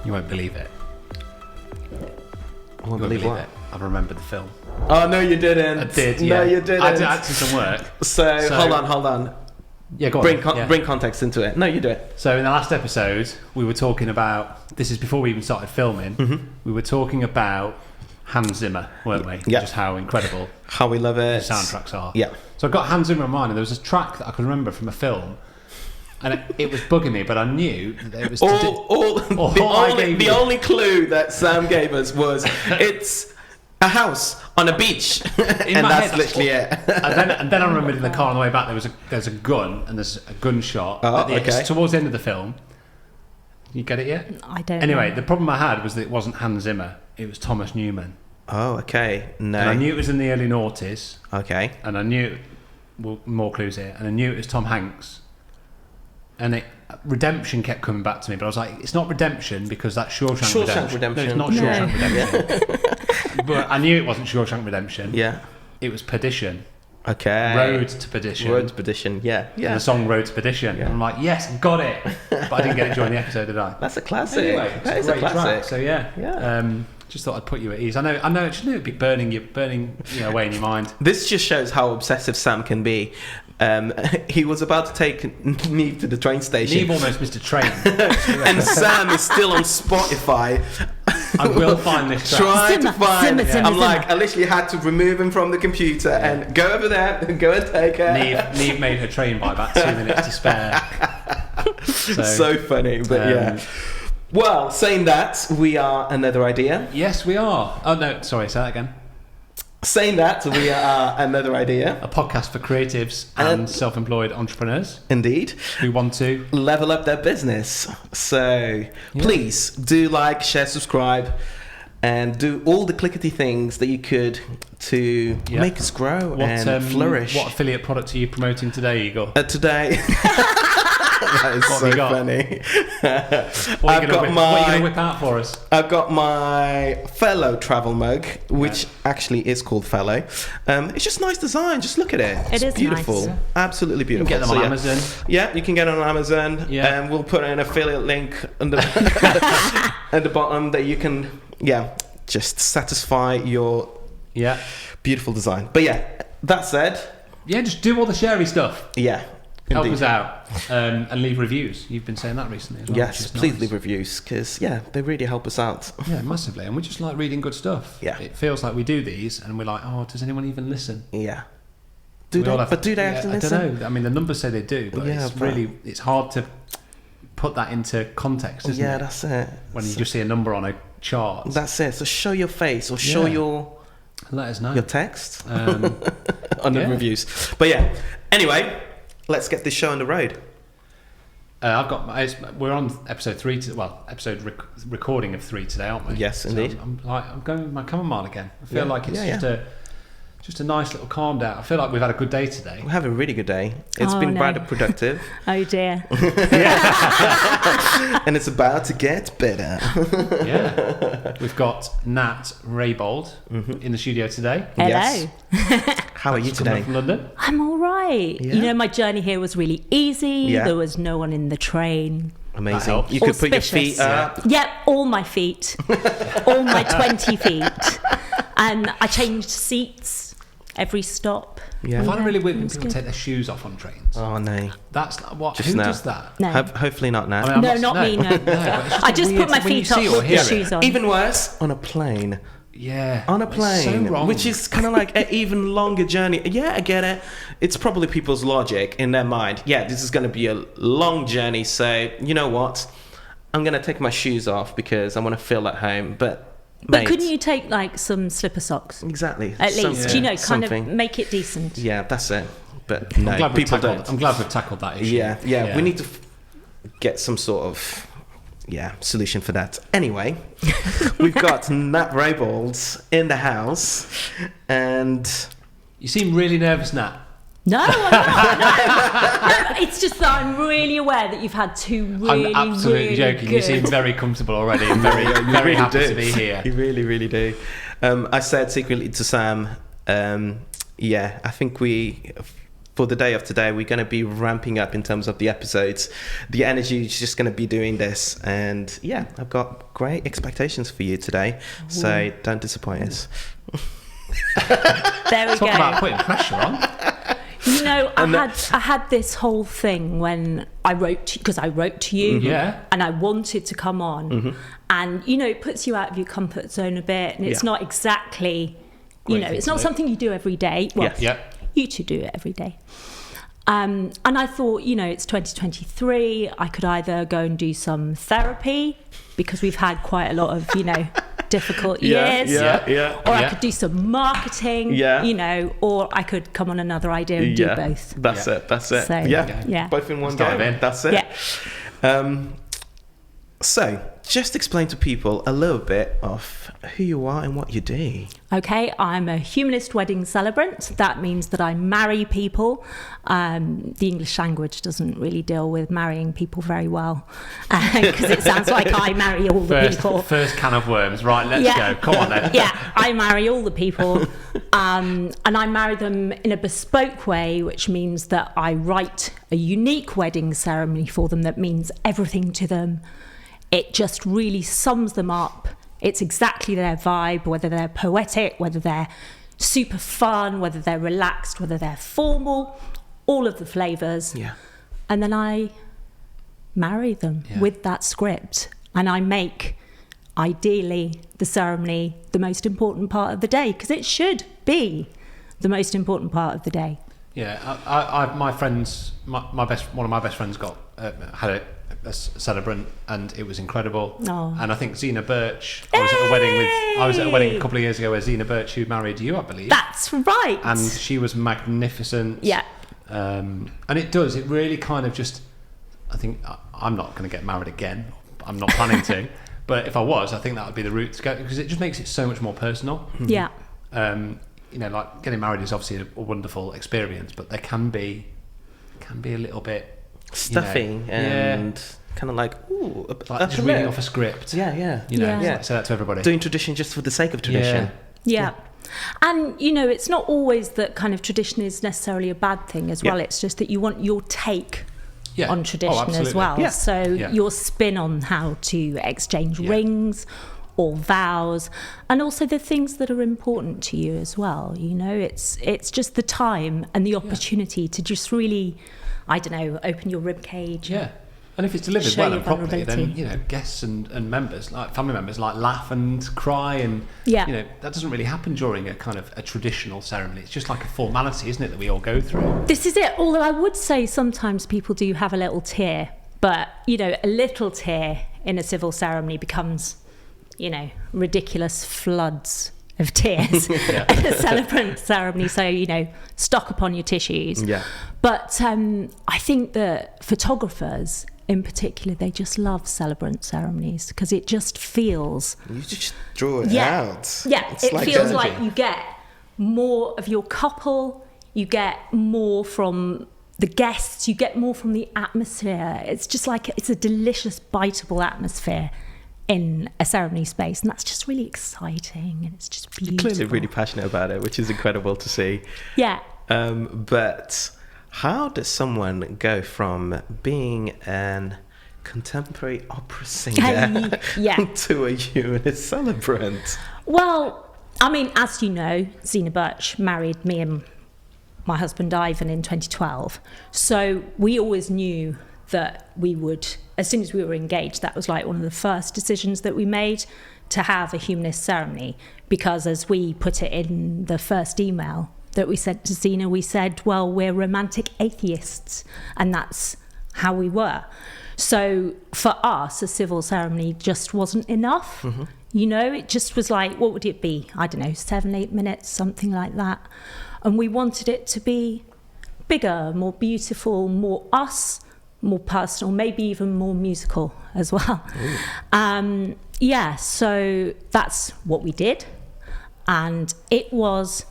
You won't believe it. I won't believe what? it. I remembered the film. Oh, no, you didn't. I did, yeah. No, you didn't. I did actually some work. So hold on. Yeah, go on. Bring context into it. No, you do it. So in the last episode, we were talking about, this is before we even started filming, we were talking about Hans Zimmer, weren't we? Yeah. Just how incredible how we love it. The soundtracks are. Yeah. So I got Hans Zimmer in mind, and there was a track that I could remember from a film, and it was bugging me, but I knew that it was the only clue that Sam gave us was it's a house on a beach, and that's literally it. and then I remembered in the car on the way back there's a gun and there's a gunshot. It's towards the end of the film. You get it yet? I don't. Anyway, know. The problem I had was that it wasn't Hans Zimmer; it was Thomas Newman. Oh, okay. No. And I knew it was in the early noughties. Okay. And I knew, more clues here, and I knew it was Tom Hanks. And Redemption kept coming back to me, but I was like, it's not Redemption because that's Shawshank Redemption. No, it's not Shawshank Redemption. But I knew it wasn't Shawshank Redemption. Yeah. It was Perdition. Okay. Road to Perdition. Road to Perdition, yeah. And the song Road to Perdition. Yeah. And I'm like, yes, got it. But I didn't get it during the episode, did I? That's a classic. Anyway, that is a classic. Track, so yeah. Just thought I'd put you at ease. I know. Just knew it'd be burning away in your mind. This just shows how obsessive Sam can be. He was about to take Neve to the train station. Neve almost missed a train. And Sam is still on Spotify. I will find this track. Trying to find it. Zimmer. I literally had to remove him from the computer and go over there and go and take her. Neve made her train by about 2 minutes to spare. So funny, but yeah. Well, saying that, we are Another Idea. Yes, we are. Oh, no, sorry, say that again. Saying that, we are Another Idea. A podcast for creatives and self-employed entrepreneurs. Indeed. Who want to level up their business. So please do like, share, subscribe, and do all the clickety things that you could to make us grow and flourish. What affiliate product are you promoting today, Igor? Today... That is so funny. What are you going to whip out for us? I've got my Fellow travel mug, which actually is called Fellow. It's just nice design. Just look at it. It's beautiful. Nice. Absolutely beautiful. You can get them on Amazon. Yeah, you can get it on Amazon. Yeah. And we'll put an affiliate link at the bottom that you can, just satisfy your beautiful design. But that said... Yeah, just do all the sharey stuff. Yeah. Help us out and leave reviews. You've been saying that recently as well. Yes, please leave reviews because they really help us out. Yeah, massively, and we just like reading good stuff. Yeah, it feels like we do these and we're like, oh, does anyone even listen? Yeah, do they actually listen? I don't know. I mean, the numbers say they do, but it's hard to put that into context, isn't it? Yeah, that's it. When you just see a number on a chart. That's it. So show your face or show let us know your text on the reviews. But anyway. Let's get this show on the road. We're on episode 3. Recording of 3 today, aren't we? Yes, indeed. I'm going with my chamomile again. I feel like it's just a nice little calm down. I feel like we've had a good day today. We have a really good day. It's been rather productive. Oh dear. And it's about to get better. We've got Nat Raybould in the studio today. Hello. Yes. How are you today? From London. I'm all right. Yeah. My journey here was really easy. Yeah. There was no one in the train. Amazing. You could put your feet up. Yep, all my feet. All my 20 feet. And I changed seats every stop. Yeah. I find it really weird when people take their shoes off on trains. Oh, no. That's what. Just who now. does that? No. Hopefully not now. I mean, not me, no. I just put my feet up with the shoes on. Even worse, on a plane. Yeah. On a plane, so wrong. which is kind of like an even longer journey. Yeah, I get it. It's probably people's logic in their mind. Yeah, this is going to be a long journey, so you know what? I'm going to take my shoes off because I want to feel at home. But couldn't you take like some slipper socks? Exactly. At least, kind something. of make it decent. Yeah, that's it. But no, people don't. I'm glad we've tackled that issue. Yeah. We need to get some sort of solution for that. Anyway, we've got Nat Raybould in the house, and you seem really nervous, Nat. No, I'm not. No, it's just that I'm really aware that you've had 2 really, I'm absolutely really joking. Good. You seem very comfortable already and very really happy do. to be here. You really, really do. I said secretly to Sam, I think we for the day of today, we're going to be ramping up in terms of the episodes. The energy is just going to be doing this. And yeah, I've got great expectations for you today. Ooh. So don't disappoint us. There we go. Talk about putting pressure on. You know, I had this whole thing when I wrote, because I wrote to you, and I wanted to come on, and you know, it puts you out of your comfort zone a bit, and it's not exactly, you know, it's not something you do every day. Well, you two do it every day. And I thought, you know, it's 2023. I could either go and do some therapy, because we've had quite a lot of, you know, difficult years. Or I could do some marketing, you know, or I could come on another idea and do both. That's it. So, both in one go. That's it. So, just explain to people a little bit of who you are and what you do. Okay, I'm a humanist wedding celebrant. That means that I marry people. The English language doesn't really deal with marrying people very well, because it sounds like I marry all the people. First can of worms, right, let's go. Come on then. I marry all the people, and I marry them in a bespoke way, which means that I write a unique wedding ceremony for them that means everything to them. It just really sums them up. It's exactly their vibe, whether they're poetic, whether they're super fun, whether they're relaxed, whether they're formal, all of the flavours. Yeah. And then I marry them with that script. And I make, ideally, the ceremony the most important part of the day, because it should be the most important part of the day. Yeah, my friends, one of my best friends had a celebrant, and it was incredible. And I think Zena Birch, I was at a wedding a couple of years ago where Zena Birch, who married you, I believe. That's right. And she was magnificent. Yeah. And it really kind of just, I think I'm not going to get married again. I'm not planning to, but if I was, I think that would be the route to go, because it just makes it so much more personal. Yeah. You know, like getting married is obviously a wonderful experience, but there can be a little bit stuffing, and kind of like, ooh, like just reading off a script. You know, say that to everybody. Doing tradition just for the sake of tradition. Yeah. And, you know, it's not always that kind of tradition is necessarily a bad thing as well. It's just that you want your take on tradition as well. Yeah. So your spin on how to exchange rings or vows, and also the things that are important to you as well. You know, it's just the time and the opportunity to just really, I don't know, open your rib cage. Yeah. And if it's delivered well and properly, then, you know, guests and members, like family members, like laugh and cry, and you know, that doesn't really happen during a kind of a traditional ceremony. It's just like a formality, isn't it, that we all go through? This is it. Although I would say sometimes people do have a little tear, but, you know, a little tear in a civil ceremony becomes, you know, ridiculous floods of tears at a celebrant ceremony. So, you know, stock upon your tissues. Yeah. But I think that photographers in particular, they just love celebrant ceremonies, because it just feels... You just draw it out. Yeah, it's it feels like you get more of your couple, you get more from the guests, you get more from the atmosphere. It's just like, it's a delicious, biteable atmosphere in a ceremony space, and that's just really exciting, and it's just beautiful. You're clearly really passionate about it, which is incredible to see. Yeah. But how does someone go from being an contemporary opera singer to a humanist celebrant? Well, I mean, as you know, Zena Birch married me and my husband Ivan in 2012. So we always knew that we would, as soon as we were engaged, that was like one of the first decisions that we made, to have a humanist ceremony, because as we put it in the first email that we sent to Zena, we said, well, we're romantic atheists, and that's how we were. So for us, a civil ceremony just wasn't enough. Mm-hmm. You know, it just was like, what would it be? I don't know, 7-8 minutes, something like that. And we wanted it to be bigger, more beautiful, more us, more personal, maybe even more musical as well. So that's what we did. And it was...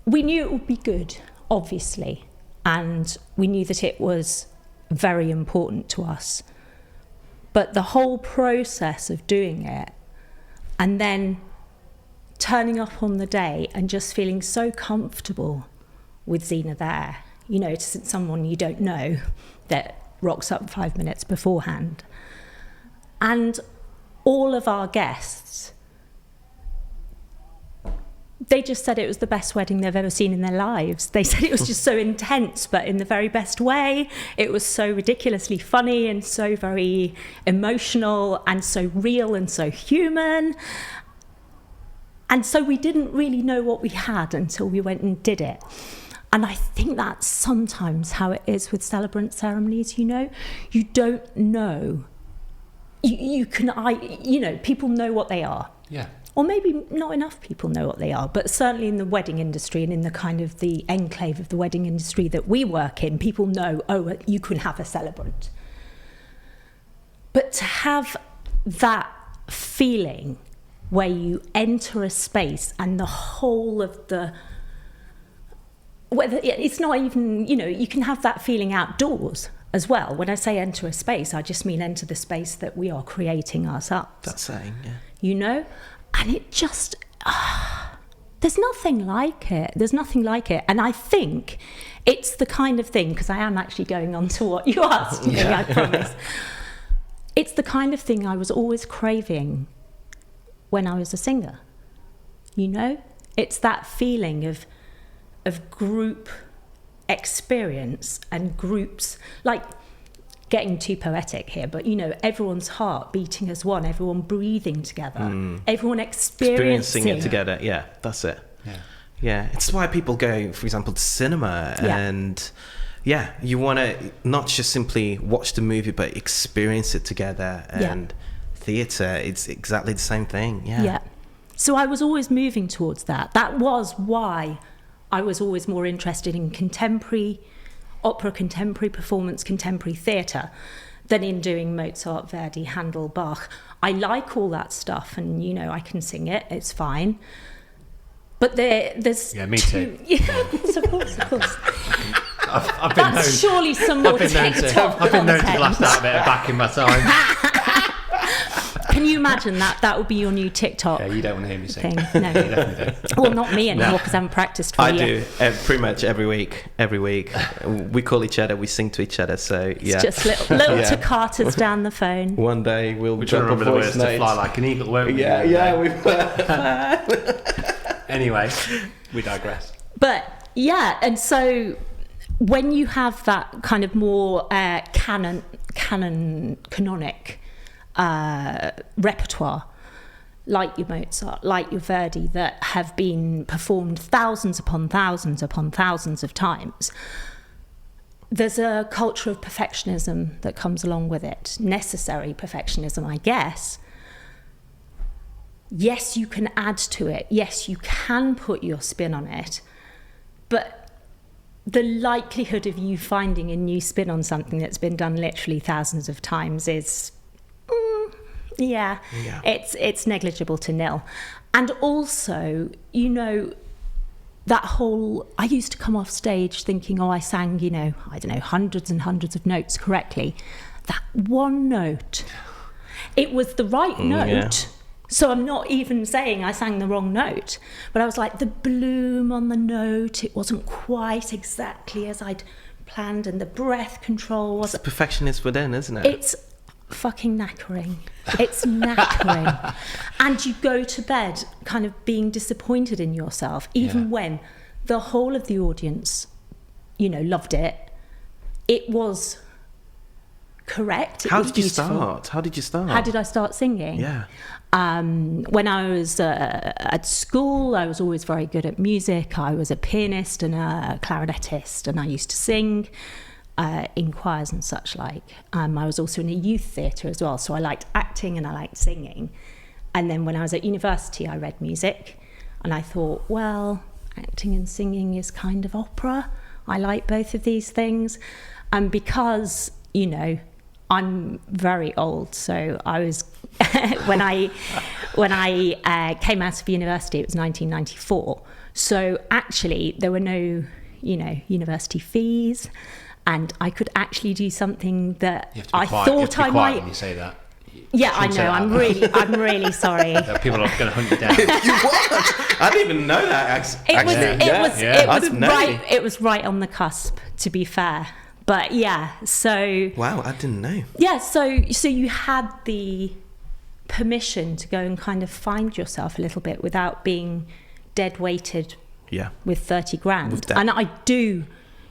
We knew it would be good, obviously, and we knew that it was very important to us. But the whole process of doing it, and then turning up on the day and just feeling so comfortable with Zena there, you know, to someone you don't know that rocks up 5 minutes beforehand. And all of our guests, they just said it was the best wedding they've ever seen in their lives. They said it was just so intense, but in the very best way. It was so ridiculously funny and so very emotional and so real and so human. And so we didn't really know what we had until we went and did it. And I think that's sometimes how it is with celebrant ceremonies, you know. You don't know. People know what they are. Yeah. Or maybe not enough people know what they are, but certainly in the wedding industry and in the kind of the enclave of the wedding industry that we work in, people know, oh, you can have a celebrant. But to have that feeling where you enter a space and the whole of whether it's not even, you know, you can have that feeling outdoors as well. When I say enter a space, I just mean enter the space that we are creating ourselves. That's saying, yeah. You know? And it just, there's nothing like it. There's nothing like it. And I think it's the kind of thing, because I am actually going on to what you asked me, I promise. It's the kind of thing I was always craving when I was a singer. You know? It's that feeling of group experience and groups, like, getting too poetic here, but you know, everyone's heart beating as one, everyone breathing together, everyone experiencing it together. Yeah, that's it. Yeah, it's why people go, for example, to cinema, and you want to not just simply watch the movie, but experience it together. And theatre, it's exactly the same thing. Yeah. So I was always moving towards that. That was why I was always more interested in contemporary opera, contemporary performance, contemporary theatre, than in doing Mozart, Verdi, Handel, Bach. I like all that stuff, and you know, I can sing it, it's fine. But there's me too. Yes, of course. I've been That's surely some more TikTok I've been known to blast out a bit of back in my time. Can you imagine that? That would be your new TikTok. Yeah, you don't want to hear me sing. Thing. No, you definitely don't. Well, not me anymore, because I haven't practiced for a year. I do pretty much every week. We call each other, we sing to each other. So yeah, it's just little toccatas down the phone. One day we'll remember the words to fly like an eagle, won't we? Yeah. Anyway, we digress. But yeah, and so when you have that kind of more canonic repertoire, like your Mozart, like your Verdi, that have been performed thousands upon thousands upon thousands of times, there's a culture of perfectionism that comes along with it. Necessary perfectionism, I guess. Yes, you can add to it. Yes, you can put your spin on it. But the likelihood of you finding a new spin on something that's been done literally thousands of times is, it's negligible to nil. And also, you know, that whole, I used to come off stage thinking, I sang, you know, I don't know, hundreds and hundreds of notes correctly. That one note, it was the right note. Yeah. So I'm not even saying I sang the wrong note, but I was like, the bloom on the note, it wasn't quite exactly as I'd planned, and the breath control wasn't. It's perfectionist within, isn't it? It's fucking knackering. It's knackering. And you go to bed kind of being disappointed in yourself, even when the whole of the audience, you know, loved it. It was correct. How did you start? How did I start singing? Yeah. When I was at school, I was always very good at music. I was a pianist and a clarinetist, and I used to sing in choirs and such like. I was also in a youth theatre as well, so I liked acting and I liked singing. And then when I was at university, I read music, and I thought, well, acting and singing is kind of opera. I like both of these things. And because, you know, I'm very old, so I was when I came out of university, it was 1994. So actually, there were no, you know, university fees, and I could actually do something that I thought I might. When you say that, Yeah, I know. I'm really sorry. People are going to hunt you down. You what? I didn't even know that. It was right on the cusp, to be fair. But yeah, so wow, I didn't know. Yeah, so you had the permission to go and kind of find yourself a little bit without being dead weighted. Yeah. With 30 grand, and I do,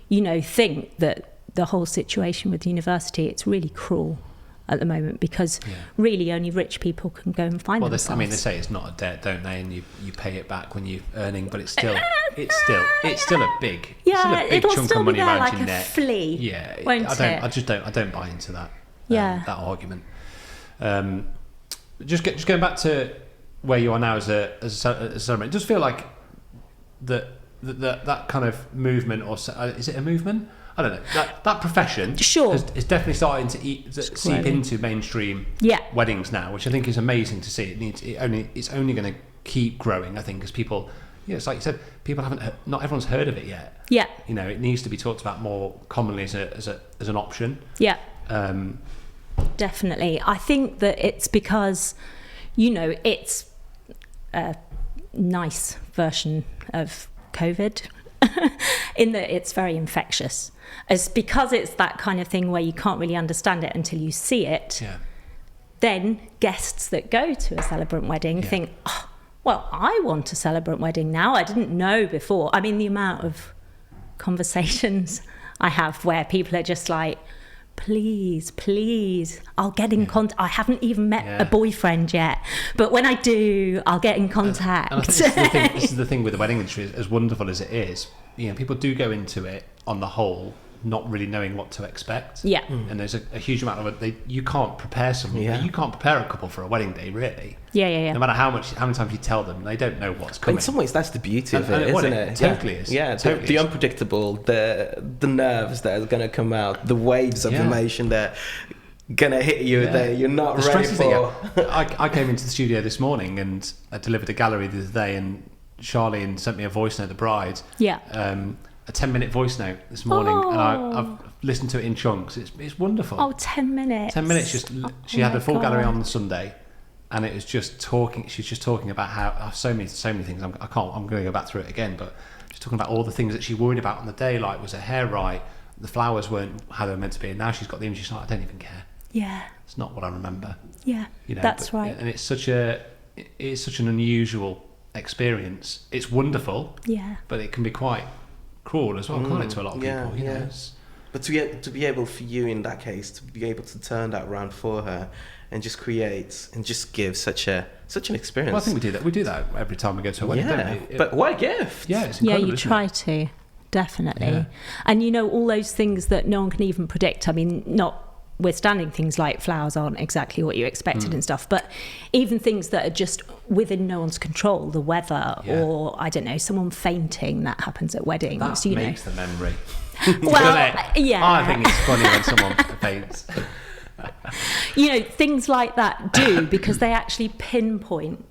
think that the whole situation with university, it's really cruel at the moment, because really only rich people can go and find themselves. I mean, they say it's not a debt, don't they? And you pay it back when you're earning, but it's still a big chunk of money around like your neck. Flea, yeah, won't I don't buy into that. That argument. Just going back to where you are now as a celebrant, it does feel like that kind of movement, or is it a movement? I don't know. That profession is definitely starting to seep into mainstream weddings now, which I think is amazing to see. It's only going to keep growing, I think, because people, it's like you said, people not everyone's heard of it yet. Yeah. It needs to be talked about more commonly as an option. Yeah. Definitely. I think that it's because, it's a nice version of COVID in that it's very infectious. It's because it's that kind of thing where you can't really understand it until you see it. Yeah. Then guests that go to a celebrant wedding think, oh, well, I want a celebrant wedding now. I didn't know before. I mean, the amount of conversations I have where people are just like, please, I'll get in contact. I haven't even met a boyfriend yet, but when I do, I'll get in contact. And I think this is the thing with the wedding industry, as wonderful as it is. People do go into it on the whole not really knowing what to expect. Yeah. And there's a huge amount of it. You can't prepare someone. You can't prepare a couple for a wedding day, really. Yeah. No matter how many times you tell them, they don't know what's coming. In some ways, that's the beauty of it, isn't it? Totally is. Yeah, the unpredictable, the nerves that are going to come out, the waves of emotion that are going to hit you that you're not ready for. I came into the studio this morning and I delivered a gallery the other day, and Charlene sent me a voice note, the bride. Yeah. A 10-minute voice note this morning, and I've listened to it in chunks. It's wonderful. Oh, 10 minutes. 10 minutes. She had a full gallery on the Sunday, and it was just talking. She's just talking about how so many things. I'm going to go back through it again, but she's talking about all the things that she worried about on the day, like was her hair right, the flowers weren't how they were meant to be, and now she's got the image. She's like, I don't even care. Yeah. It's not what I remember. Yeah. That's right. And it's such an unusual experience. It's wonderful. Yeah. But it can be quite cruel as well, can't it, to a lot of people? But to be able for you in that case to be able to turn that around for her and just create and just give such an experience. Well, I think we do that. We do that every time we go to a wedding, don't we? But what a gift! Yeah, it's incredible. Yeah, you try to, definitely. And all those things that no one can even predict. I mean, notwithstanding things like flowers aren't exactly what you expected and stuff, but even things that are just within no one's control, the weather or I don't know, someone fainting, that happens at weddings. That makes the memory. Well, yeah. I think it's funny when someone faints. Things like that do, because they actually pinpoint.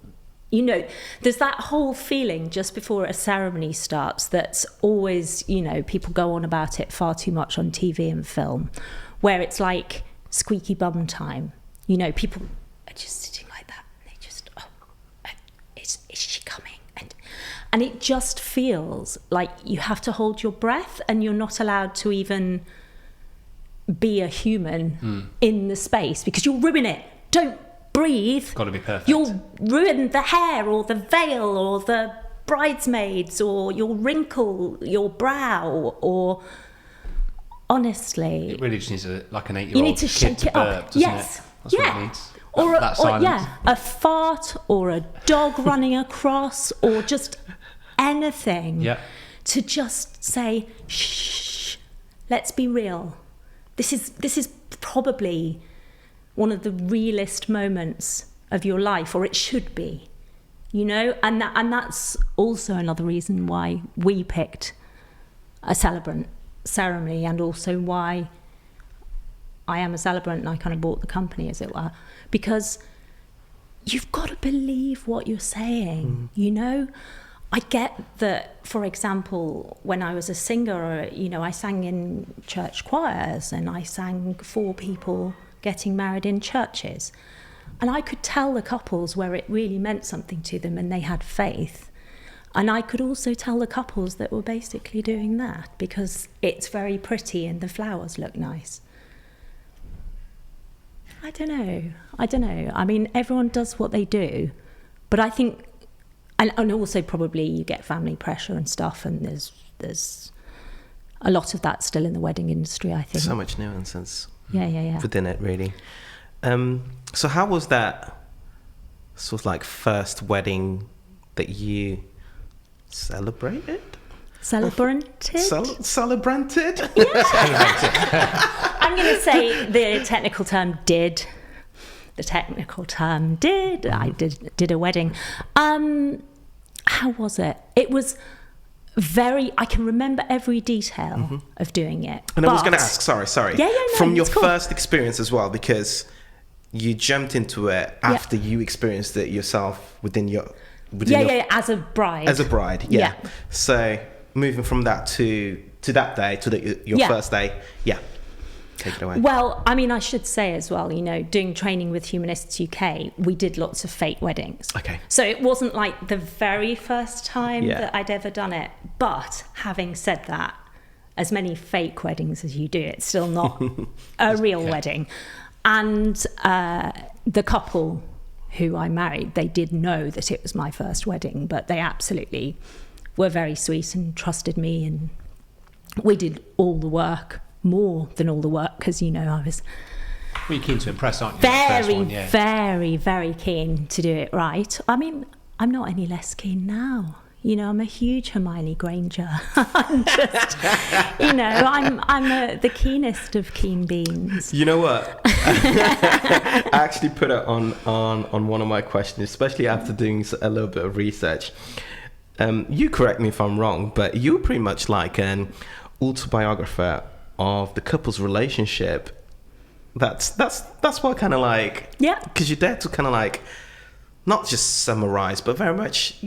There's that whole feeling just before a ceremony starts that's always, people go on about it far too much on TV and film, where it's like squeaky bum time. People are just sitting like that, and they just, is she coming? And it just feels like you have to hold your breath, and you're not allowed to even be a human in the space, because you'll ruin it. Don't breathe. Got to be perfect. You'll ruin the hair or the veil or the bridesmaids, or you'll wrinkle your brow, or honestly, it really just needs like an 8-year-old you need to shake it burp, up. Yes. It? That's what it needs. Or a fart, or a dog running across, or just anything. Yeah. To just say, shh, let's be real. This is probably one of the realest moments of your life, or it should be, and that's also another reason why we picked a celebrant ceremony, and also why I am a celebrant and I kind of bought the company, as it were, because you've got to believe what you're saying. I get that, for example, when I was a singer, I sang in church choirs, and I sang for people getting married in churches. And I could tell the couples where it really meant something to them and they had faith. And I could also tell the couples that were basically doing that because it's very pretty and the flowers look nice. I don't know. I mean, everyone does what they do. But I think, and also probably you get family pressure and stuff, and there's a lot of that still in the wedding industry, I think. So much nuances yeah. within it, really. So how was that sort of like first wedding that you celebrated? Celebranted? Celebranted? Yeah. I'm going to say the technical term did. I did a wedding. How was it? It was I can remember every detail of doing it. And I was going to ask, sorry. Yeah, no, from your cool. first experience as well, because you jumped into it after you experienced it yourself as a bride. As a bride, yeah. So moving from that to that day, to your first day, take it away. Well, I mean, I should say as well, doing training with Humanists UK, we did lots of fake weddings. Okay. So it wasn't like the very first time that I'd ever done it. But having said that, as many fake weddings as you do, it's still not a real wedding. And the couple who I married, they did know that it was my first wedding, but they absolutely were very sweet and trusted me. And we did all the work, more than all the work, because, I was... Well, you're keen to impress, aren't you? Very, very keen to do it right. I mean, I'm not any less keen now. I'm a huge Hermione Granger. I'm just, I'm the keenest of keen beans. You know what? I actually put it on one of my questions, especially after doing a little bit of research. You correct me if I'm wrong, but you're pretty much like an autobiographer of the couple's relationship. That's what kind of like... Yeah. Because you're there to kind of like, not just summarize, but very much,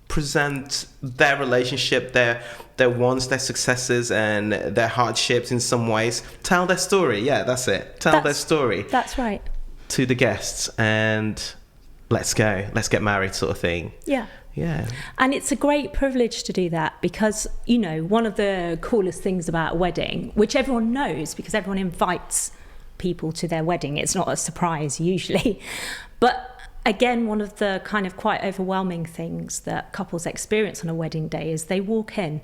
present their relationship, their wants, their successes, and their hardships in some ways. Tell their story. Yeah, that's it. Tell their story. That's right. To the guests, and let's get married, sort of thing. Yeah. Yeah. And it's a great privilege to do that because, one of the coolest things about a wedding, which everyone knows because everyone invites people to their wedding, it's not a surprise usually, but again, one of the kind of quite overwhelming things that couples experience on a wedding day is they walk in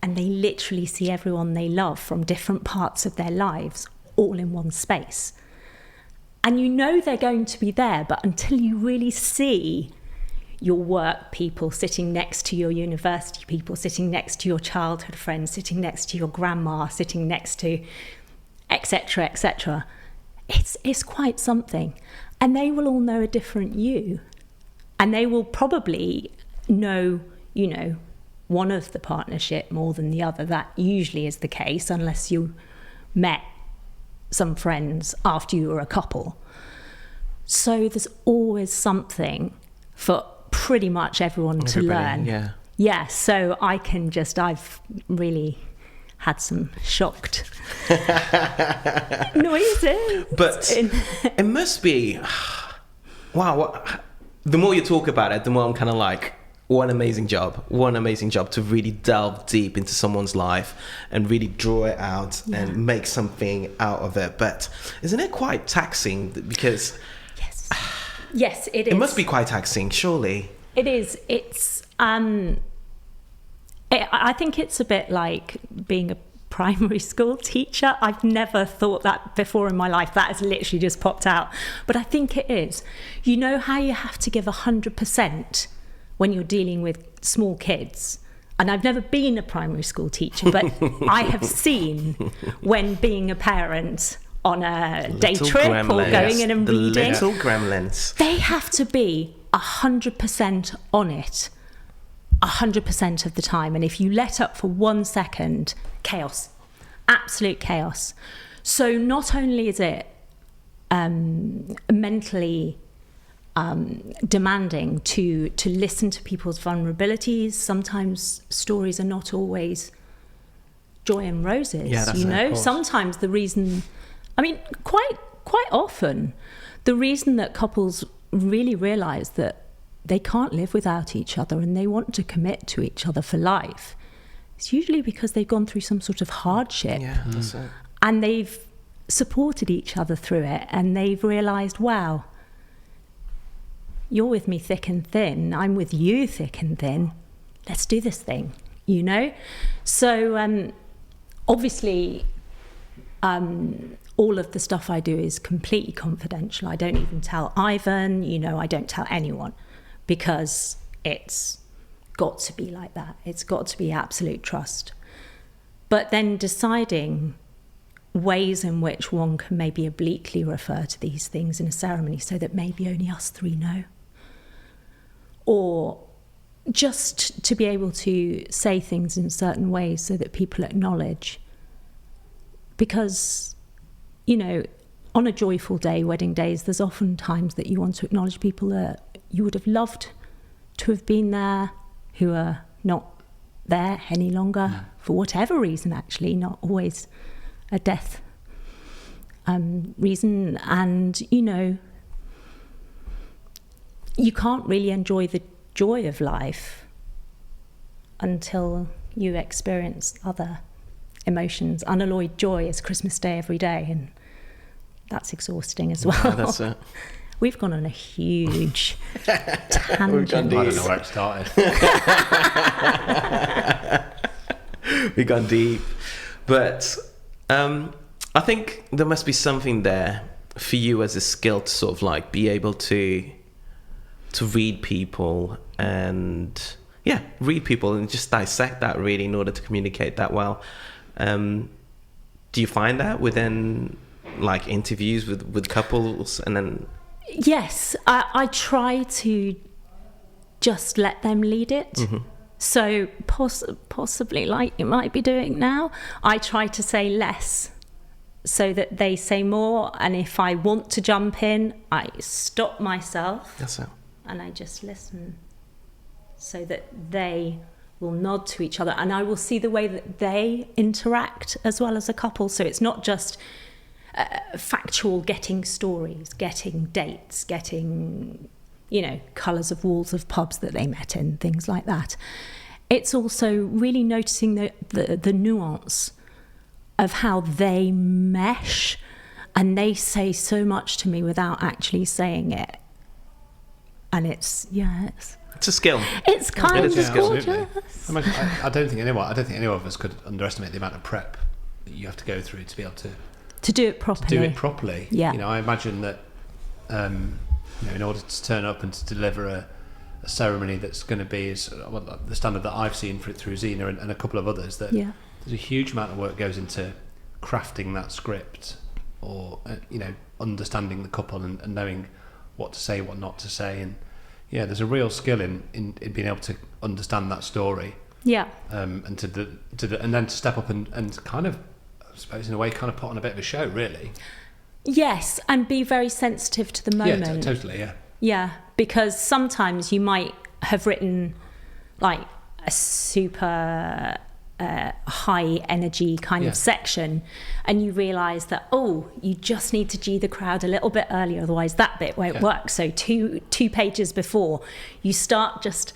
and they literally see everyone they love from different parts of their lives all in one space. And they're going to be there, but until you really see your work people sitting next to your university people, sitting next to your childhood friends, sitting next to your grandma, sitting next to etc., it's quite something. And they will all know a different you. And they will probably know, one of the partnership more than the other. That usually is the case, unless you met some friends after you were a couple. So there's always something for pretty much everyone to learn. Yeah, so I've really had some shocked noises. But it must be, wow, the more you talk about it, the more I'm kind of like, what an amazing job to really delve deep into someone's life and really draw it out and make something out of it. But isn't it quite taxing? Because yes, it is. It must be quite taxing, surely. It is. It's I think it's a bit like being a primary school teacher. I've never thought that before in my life. That has literally just popped out. But I think it is. You know how you have to give 100% when you're dealing with small kids? And I've never been a primary school teacher, but I have seen when being a parent on a day trip or going in and reading. The little gremlins. They have to be 100% on it 100% of the time, and if you let up for 1 second, chaos, absolute chaos. So not only is it mentally demanding to listen to people's vulnerabilities, sometimes stories are not always joy and roses. Yeah, that's sometimes the reason, quite quite often, the reason that couples really realise that they can't live without each other and they want to commit to each other for life, it's usually because they've gone through some sort of hardship. Yeah, that's it. And they've supported each other through it, and they've realised, wow, you're with me thick and thin, I'm with you thick and thin, let's do this thing, you know? So obviously all of the stuff I do is completely confidential. I don't even tell Ivan, you know, I don't tell anyone, because it's got to be like that. It's got to be absolute trust. But then deciding ways in which one can maybe obliquely refer to these things in a ceremony so that maybe only us three know. Or just to be able to say things in certain ways so that people acknowledge. Because, you know, on a joyful day, wedding days, there's often times that you want to acknowledge people that you would have loved to have been there, who are not there any longer, for whatever reason, actually, not always a death reason. And, you know, you can't really enjoy the joy of life until you experience other emotions. Unalloyed joy is Christmas Day every day, and that's exhausting as well. Yeah, that's it. We've gone on a huge tangent. I don't know where it started. We got deep. But I think there must be something there for you as a skill to sort of like be able to read people and read people and just dissect that really in order to communicate that well. Do you find that within like interviews with couples? And then yes, I try to just let them lead it. Mm-hmm. So possibly like you might be doing now, I try to say less so that they say more, and if I want to jump in, I stop myself. That's it. And I just listen so that they will nod to each other, and I will see the way that they interact as well as a couple. So it's not just factual getting stories, getting dates, getting, you know, colours of walls of pubs that they met in, things like that. It's also really noticing the nuance of how they mesh, and they say so much to me without actually saying it. And it's a skill. It's kind of gorgeous. I don't think any of us could underestimate the amount of prep that you have to go through to be able to do it properly. Yeah. You know, I imagine that you know, in order to turn up and to deliver a ceremony that's going to be the standard that I've seen through Zena and a couple of others, that there's a huge amount of work goes into crafting that script, or you know, understanding the couple and knowing what to say, what not to say. And yeah, there's a real skill in being able to understand that story. Yeah. And and then to step up and kind of, I suppose in a way, kind of put on a bit of a show, really. Yes, and be very sensitive to the moment. Yeah, totally. Yeah. Yeah, because sometimes you might have written like a super high energy kind of section, and you realise that, you just need to G the crowd a little bit earlier, otherwise that bit won't work. So two pages before, you start just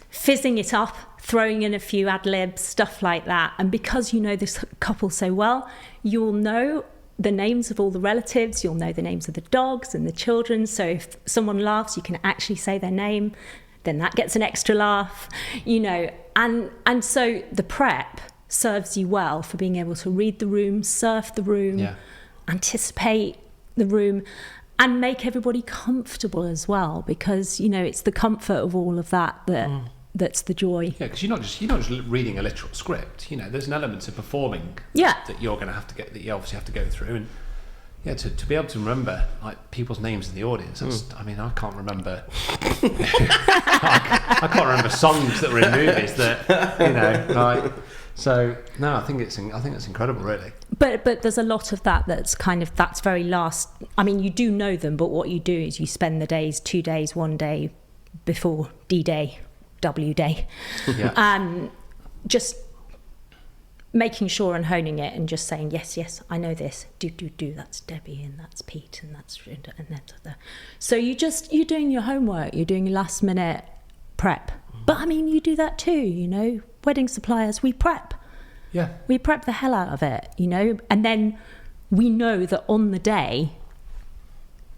fizzing it up, throwing in a few ad-libs, stuff like that. And because you know this couple so well, you'll know the names of all the relatives, you'll know the names of the dogs and the children. So if someone laughs, you can actually say their name, then that gets an extra laugh, you know. And so the prep serves you well for being able to read the room, surf the room, anticipate the room, and make everybody comfortable as well, because, you know, it's the comfort of all of that that's the joy. Yeah, because you're not just reading a literal script. You know, there's an element of performing that you're going to have to that you obviously have to go through, and to be able to remember like people's names in the audience. I mean, I can't remember. I can't remember songs that were in movies that, you know, like. So no, I think it's incredible, really. But there's a lot of that's very last. I mean, you do know them, but what you do is you spend the days, 2 days, 1 day before D-Day, W Day, just making sure and honing it and just saying, yes, I know this. Do, that's Debbie and that's Pete and that's... And then, so you're doing your homework, you're doing your last minute prep. But I mean, you do that too, you know. Wedding suppliers, we prep. Yeah. We prep the hell out of it, you know. And then we know that on the day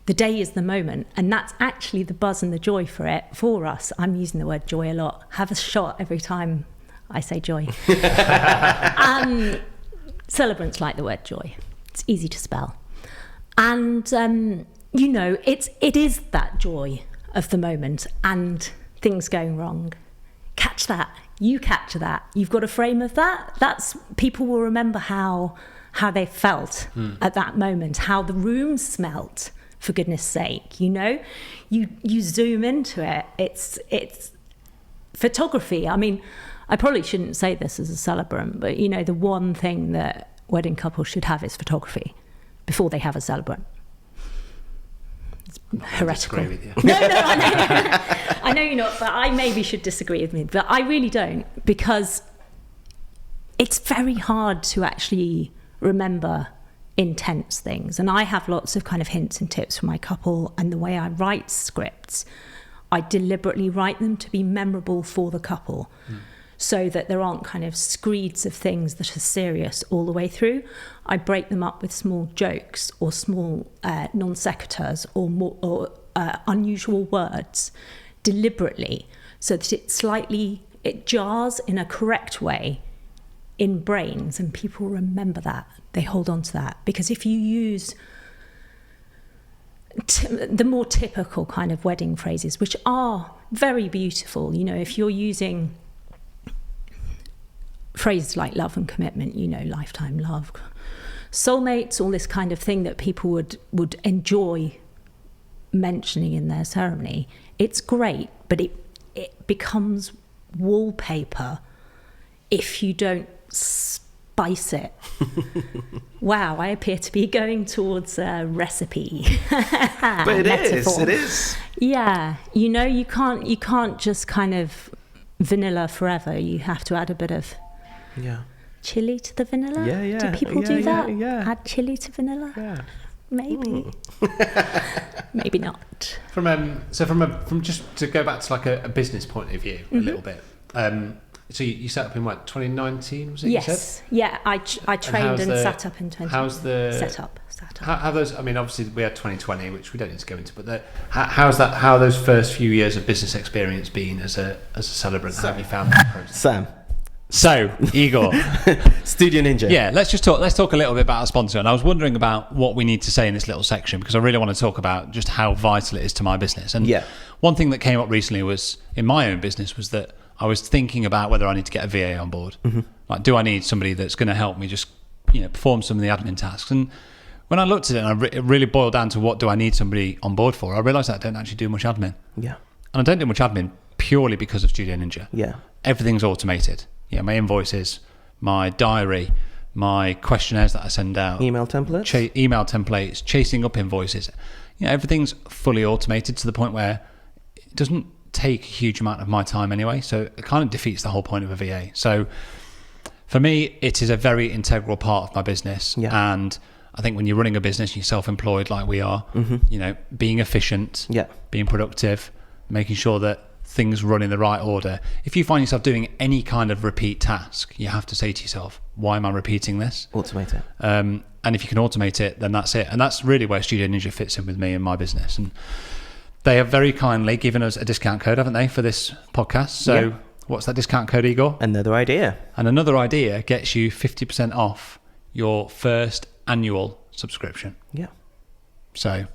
is the moment. And that's actually the buzz and the joy for us. I'm using the word joy a lot. Have a shot every time I say joy. Celebrants like the word joy. It's easy to spell. And, you know, it is that joy of the moment and things going wrong. Catch that. You capture that. You've got a frame of that. That's, people will remember how they felt at that moment, how the room smelt, for goodness sake, you know. You zoom into it. It's photography. I mean, I probably shouldn't say this as a celebrant, but, you know, the one thing that wedding couples should have is photography before they have a celebrant. It's heretical. With you. No, I know. I know you're not, but I maybe should disagree with me. But I really don't, because it's very hard to actually remember intense things. And I have lots of kind of hints and tips for my couple, and the way I write scripts, I deliberately write them to be memorable for the couple. So that there aren't kind of screeds of things that are serious all the way through. I break them up with small jokes or small non sequiturs or unusual words deliberately, so that it jars in a correct way in brains, and people remember that. They hold on to that. Because if you use the more typical kind of wedding phrases, which are very beautiful, you know, if you're using phrases like love and commitment, you know, lifetime love, soulmates, all this kind of thing that people would enjoy mentioning in their ceremony, it's great, but it becomes wallpaper if you don't spice it. Wow, I appear to be going towards a recipe. But it is. Yeah, you know, you can't just kind of vanilla forever. You have to add a bit of chili to the vanilla. Yeah. Do people do that? Yeah. Add chili to vanilla? Yeah. Maybe. Maybe not. From just to go back to like a business point of view a little bit. So you set up in what, 2019 was it? Yes. You said? Yeah, I trained and sat up in 2019. How's the set up? How those? I mean, obviously we had 2020, which we don't need to go into, but how are those first few years of business experience been as a celebrant? How have you found that process? Sam. So, Igor, Studio Ninja. Yeah, let's talk a little bit about our sponsor. And I was wondering about what we need to say in this little section, because I really want to talk about just how vital it is to my business. And one thing that came up recently was in my own business was that I was thinking about whether I need to get a VA on board. Like, do I need somebody that's going to help me just, you know, perform some of the admin tasks? And when I looked at it, and it really boiled down to what do I need somebody on board for, I realised that I don't actually do much admin. Yeah. And I don't do much admin purely because of Studio Ninja. Yeah. Everything's automated. Yeah, my invoices, my diary, my questionnaires that I send out. Email templates. Chasing up invoices. You know, everything's fully automated to the point where it doesn't take a huge amount of my time anyway. So it kind of defeats the whole point of a VA. So for me, it is a very integral part of my business. Yeah. And I think when you're running a business, you're self-employed like we are, you know, being efficient, being productive, making sure that things run in the right order. If you find yourself doing any kind of repeat task, you have to say to yourself, why am I repeating this? Automate it. And if you can automate it, then that's it. And that's really where Studio Ninja fits in with me and my business. And they have very kindly given us a discount code, haven't they, for this podcast? So what's that discount code, Igor? Another idea. And another idea gets you 50% off your first annual subscription. Yeah. So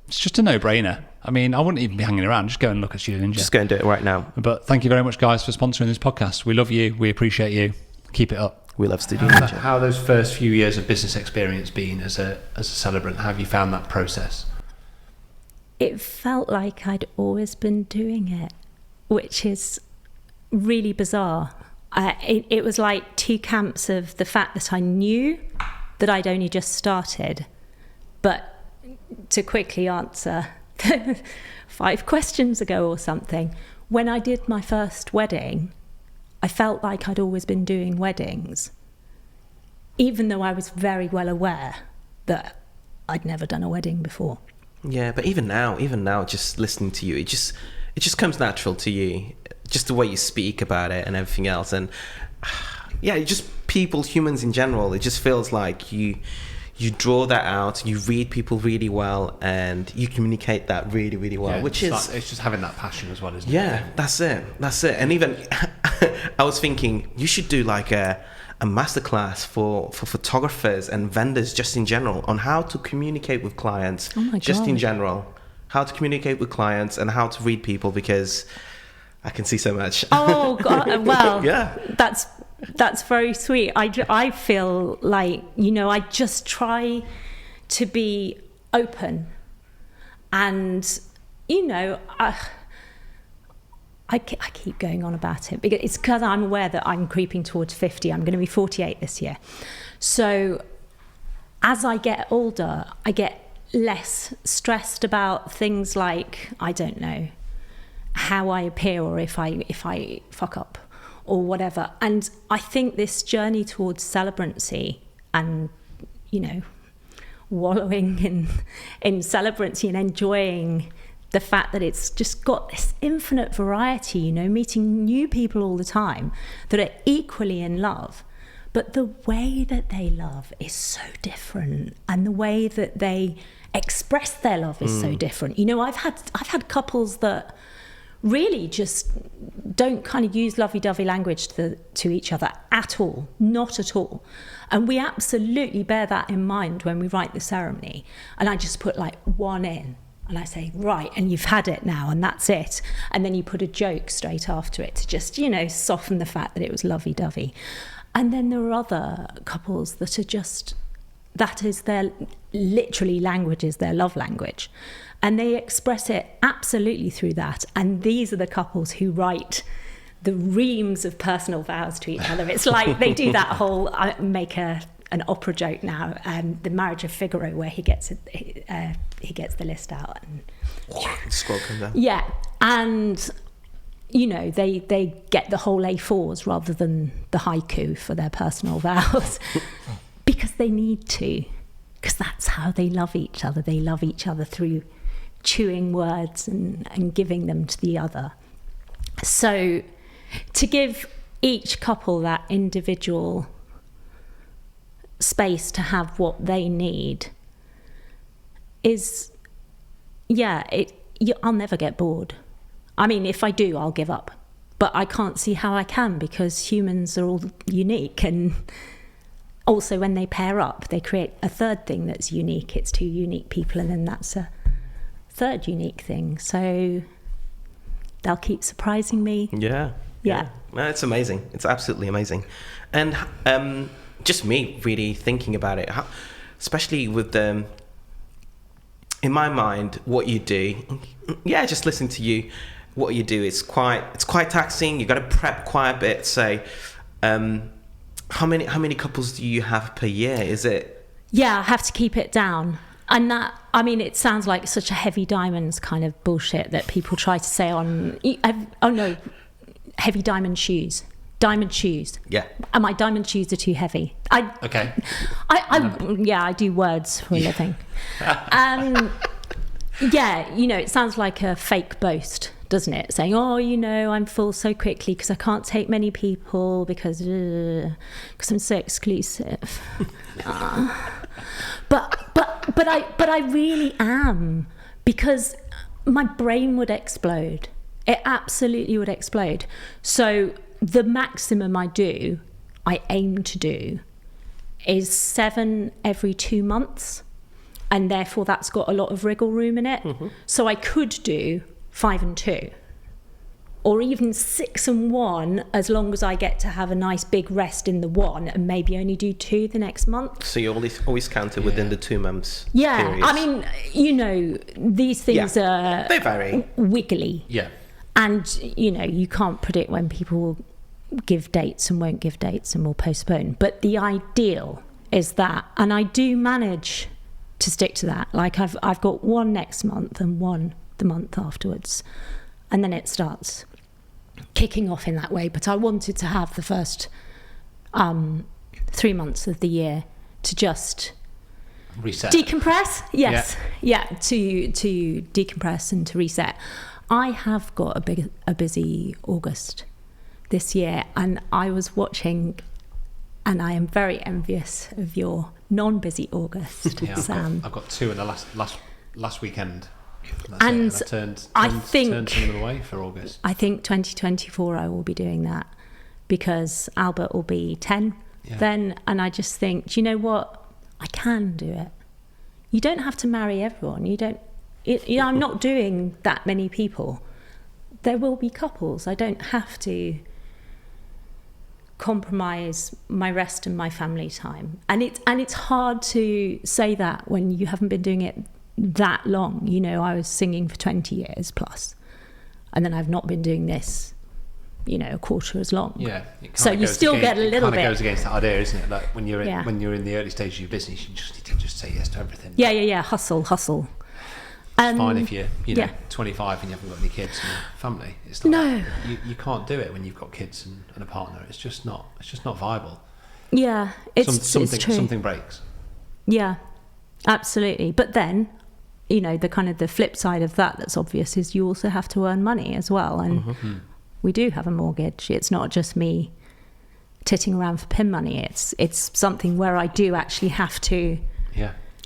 it's just a no-brainer. I mean, I wouldn't even be hanging around. Just go and look at Studio Ninja. Just go and do it right now. But thank you very much, guys, for sponsoring this podcast. We love you. We appreciate you. Keep it up. We love Studio Ninja. How those first few years of business experience been as a celebrant? How have you found that process? It felt like I'd always been doing it, which is really bizarre. It was like two camps of the fact that I knew that I'd only just started, but to quickly answer 5 questions ago or something, when I did my first wedding, I felt like I'd always been doing weddings. even though I was very well aware that I'd never done a wedding before. Yeah, but even now, just listening to you, it just comes natural to you, just the way you speak about it and everything else. And yeah, just humans in general, it just feels like you draw that out, you read people really well, and you communicate that really, really well, it's just having that passion as well, isn't it? Yeah, that's it. And even I was thinking you should do like a masterclass for photographers and vendors just in general on how to communicate with clients. Oh my just God. In general, how to communicate with clients and how to read people, because I can see so much. Oh God, well, yeah, that's very sweet. I feel like, I just try to be open, and I keep going on about it because it's because I'm aware that I'm creeping towards 50. I'm going to be 48 this year. So as I get older, I get less stressed about things like, I don't know, how I appear or if I fuck up or whatever. And I think this journey towards celebrancy and, wallowing in celebrancy and enjoying the fact that it's just got this infinite variety, meeting new people all the time that are equally in love. But the way that they love is so different, and the way that they express their love is so different. I've had couples that really just don't kind of use lovey-dovey language to each other at all, not at all. And we absolutely bear that in mind when we write the ceremony. And I just put like one in. And I say, right, and you've had it now, and that's it. And then you put a joke straight after it to just, soften the fact that it was lovey-dovey. And then there are other couples that are just, that is their, literally language is their love language. And they express it absolutely through that. And these are the couples who write the reams of personal vows to each other. It's like they do that whole, I make an opera joke now, the Marriage of Figaro, where he gets the list out and scroll comes down. Yeah, and they get the whole A4s rather than the haiku for their personal vows because they need to, because that's how they love each other. They love each other through chewing words and giving them to the other. So to give each couple that individual space to have what they need is, I'll never get bored. I mean, if I do, I'll give up. But I can't see how I can, because humans are all unique. And also when they pair up, they create a third thing that's unique. It's two unique people, and then that's a third unique thing. So they'll keep surprising me. Yeah. No, it's amazing. It's absolutely amazing. And just me really thinking about it, especially with in my mind, what you do, just listening to you, what you do, it's quite taxing. You got to prep quite a bit. So how many couples do you have per year? Is it? Yeah, I have to keep it down. And that, I mean, it sounds like such a heavy diamonds kind of bullshit that people try to say on, heavy diamond shoes. Diamond shoes. Yeah. And my diamond shoes are too heavy. Okay. I do words for a living. It sounds like a fake boast, doesn't it? Saying, I'm full so quickly because I can't take many people because I'm so exclusive. But I really am, because my brain would explode. It absolutely would explode. So the maximum I aim to do is 7 every 2 months, and therefore that's got a lot of wriggle room in it. Mm-hmm. So I could do 5 and 2, or even 6 and 1, as long as I get to have a nice big rest in the 1 and maybe only do 2 the next month. So you always count it within the 2 months. Yeah, periods. I mean, these things are they vary, wiggly. Yeah. And, you can't predict when people will give dates and won't give dates and will postpone. But the ideal is that, and I do manage to stick to that. Like I've got 1 next month and 1 the month afterwards. And then it starts kicking off in that way. But I wanted to have the first 3 months of the year to just reset, decompress. Yes, to decompress and to reset. I have got a busy August this year, and I was watching, and I am very envious of your non-busy August, Sam. I've got 2 in the last weekend. And I turned some of them away for August. I think 2024 I will be doing that, because Albert will be 10 then, and I just think, do you know what? I can do it. You don't have to marry everyone. I'm not doing that many people. There will be couples. I don't have to compromise my rest and my family time. And it's hard to say that when you haven't been doing it that long. You know, I was singing for 20 years plus, and then I've not been doing this, you know, a quarter as long. Yeah. So you still get a little bit. It kind of goes against that idea, isn't it? Like when you're in the early stages of your business, you just need to just say yes to everything. Yeah. Hustle. It's fine if you're 25 and you haven't got any kids and a family. It's like you can't do it when you've got kids and a partner. It's just not viable. Yeah, it's true. Something breaks. Yeah, absolutely. But then, you know, the flip side of that's obvious is you also have to earn money as well. And we do have a mortgage. It's not just me titting around for pin money. It's something where I do actually have to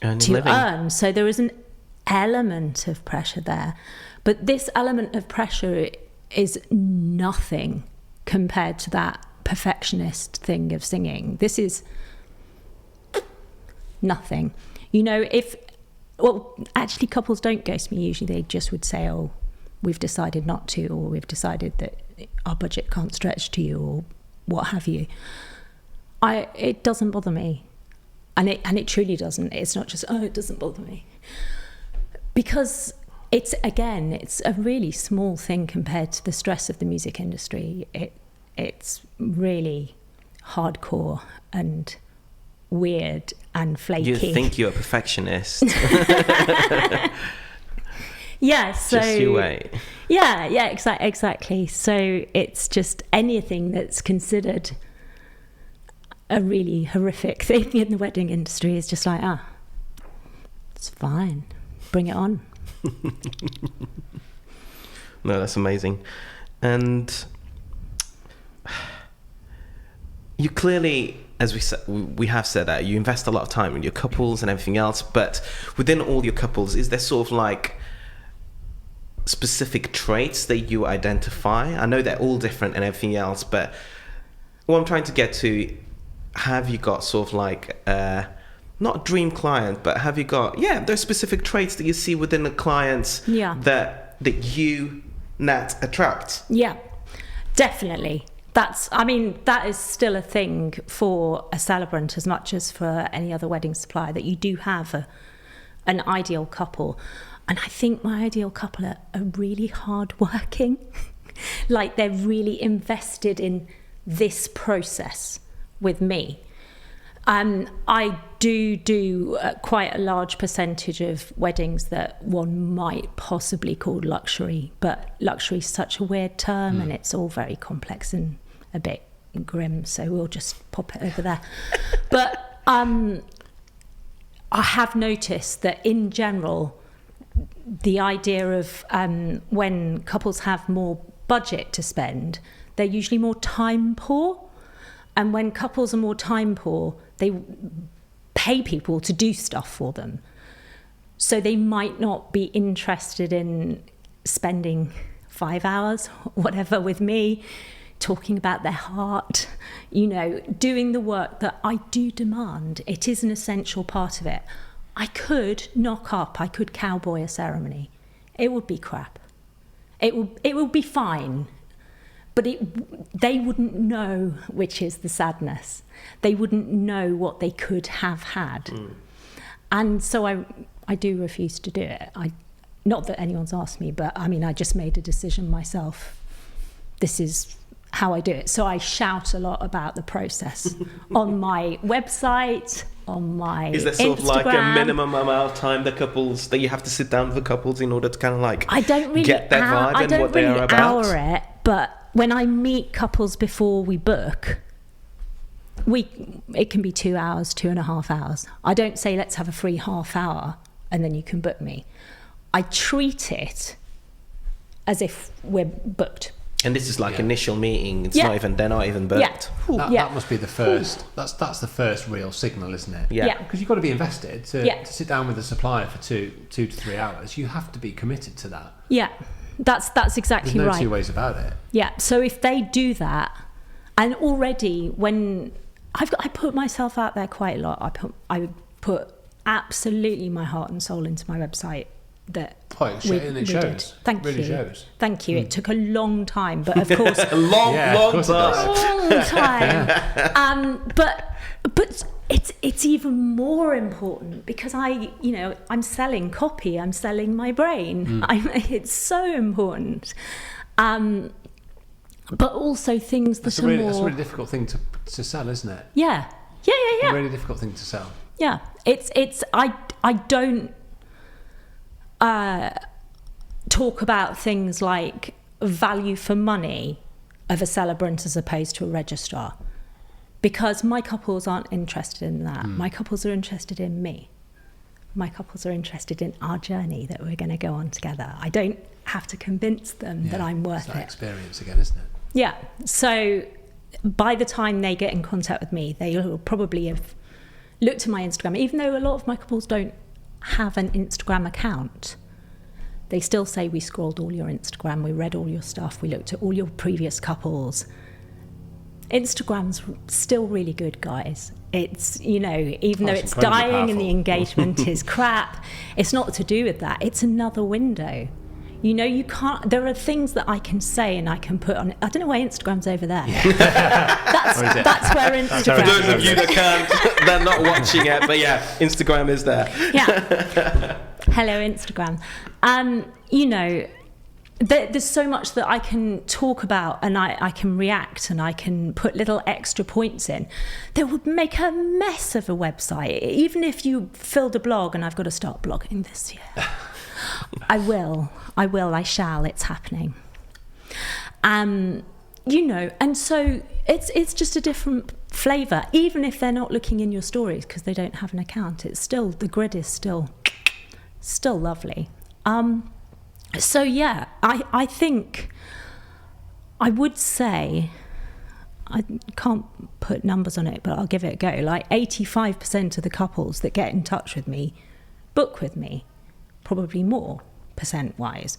earn. So there is an element of pressure there. But this element of pressure is nothing compared to that perfectionist thing of singing. This is nothing. You know, actually couples don't ghost me usually. They just would say, oh, we've decided not to, or we've decided that our budget can't stretch to you, or what have you. It doesn't bother me. And it truly doesn't. It's not just, it doesn't bother me. Because it's a really small thing compared to the stress of the music industry. It's really hardcore and weird and flaky. You think you're a perfectionist. Yeah, so just you wait. Yeah, exactly. So it's just anything that's considered a really horrific thing in the wedding industry is just like, it's fine. Bring it on. No, that's amazing. And you clearly, as we have said that you invest a lot of time in your couples and everything else, but within all your couples, is there sort of like specific traits that you identify? I know they're all different and everything else, but what I'm trying to get to, have you got sort of like not a dream client, but have you got there's specific traits that you see within the clients that you, Nat, attract? Yeah, definitely. That is still a thing for a celebrant as much as for any other wedding supplier, that you do have an ideal couple. And I think my ideal couple are really hardworking. Like, they're really invested in this process with me. I do quite a large percentage of weddings that one might possibly call luxury, but luxury is such a weird term and it's all very complex and a bit grim, so we'll just pop it over there. But I have noticed that in general, the idea of when couples have more budget to spend, they're usually more time poor. And when couples are more time poor, they pay people to do stuff for them. So they might not be interested in spending 5 hours, whatever, with me, talking about their heart, doing the work that I do demand. It is an essential part of it. I could I could cowboy a ceremony. It would be crap. It would be fine. But they wouldn't know which is the sadness. They wouldn't know what they could have had. And so I do refuse to do it. Not that anyone's asked me, but I just made a decision myself. This is how I do it. So I shout a lot about the process on my website, on my Is there sort Instagram. of like a minimum amount of time that you have to sit down with the couples in order to kind of like I don't really get their vibe and what they are about? Hour it, but when I meet couples before we book, It can be 2 hours, 2.5 hours. I don't say let's have a free half hour and then you can book me. I treat it as if we're booked. And this is like initial meeting. It's they're not even booked. That must be the first. That's the first real signal, isn't it? Yeah. Because you've got to be invested to sit down with a supplier for 2 to 3 hours. You have to be committed to that. Yeah, that's exactly There's no right. two ways about it. Yeah. So if they do that, and already when I put myself out there quite a lot. I put absolutely my heart and soul into my website. That it shows. Thank you. Really shows. Thank you. It took a long time, but of course, a long time. But it's even more important because I'm selling copy. I'm selling my brain. It's so important. But also things that are more. That's a really difficult thing to sell, isn't it? Yeah. A really difficult thing to sell. Yeah. I don't talk about things like value for money of a celebrant as opposed to a registrar, because my couples aren't interested in that. My couples are interested in me. My couples are interested in our journey that we're going to go on together. I don't have to convince them that I'm worth it. Experience again, isn't it? Yeah. So by the time they get in contact with me, they will probably have looked at my Instagram. Even though a lot of my couples don't have an Instagram account, they still say we scrolled all your Instagram, we read all your stuff, we looked at all your previous couples. Instagram's still really good, guys. It's, even though it's dying powerful. And the engagement is crap, it's not to do with that. It's another window. You can't, there are things that I can say and I can put on, I don't know why Instagram's over there. Yeah. that's where Instagram is. For those of you that can't, they're not watching it, but Instagram is there. Yeah. Hello, Instagram. There's so much that I can talk about and I can react and I can put little extra points in that would make a mess of a website. Even if you filled a blog, and I've got to start blogging this year. I shall, it's happening. And so it's just a different flavour, even if they're not looking in your stories because they don't have an account. It's still, the grid is still lovely. So I think I would say, I can't put numbers on it, but I'll give it a go. Like 85% of the couples that get in touch with me book with me, probably more percent-wise,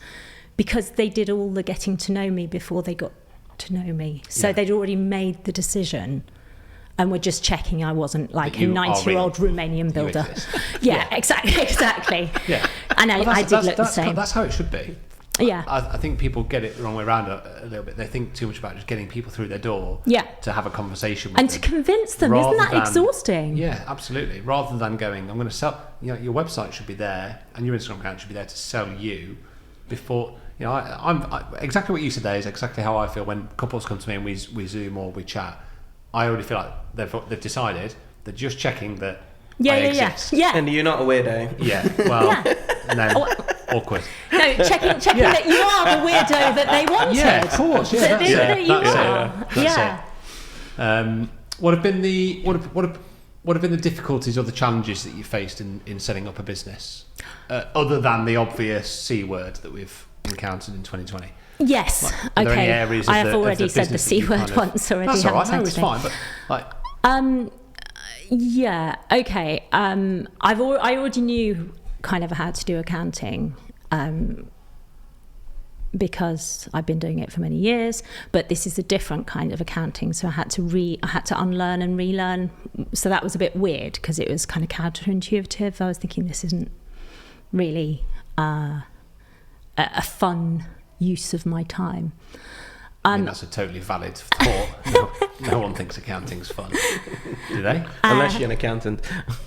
because they did all the getting to know me before they got to know me. So they'd already made the decision and were just checking I wasn't like a 90-year-old Romanian builder. Exactly. Yeah. And I did look the same. That's how it should be. Yeah. I think people get it the wrong way around a little bit. They think too much about just getting people through their door to have a conversation with them. And to convince them, isn't that exhausting? Yeah, absolutely. Rather than going, I'm going to sell, your website should be there and your Instagram account should be there to sell you before, I'm exactly what you said there is exactly how I feel when couples come to me and we Zoom or we chat. I already feel like they've decided, they're just checking that I exist. Yeah. And you're not a weirdo. Yeah, well, no, awkward. No, checking that you are the weirdo that they wanted. Yeah, of course. Yeah, That's it. What have been the difficulties or the challenges that you faced in setting up a business, other than the obvious C word that we've encountered in 2020? Yes. Okay. I have already said the C word once already. That's all right. No, it's fine. But yeah. Okay. I already knew kind of how to do accounting, because I've been doing it for many years. But this is a different kind of accounting, so I had to unlearn and relearn. So that was a bit weird because it was kind of counterintuitive. I was thinking this isn't really a fun use of my time. That's a totally valid thought. No one thinks accounting's fun, do they? Unless you're an accountant.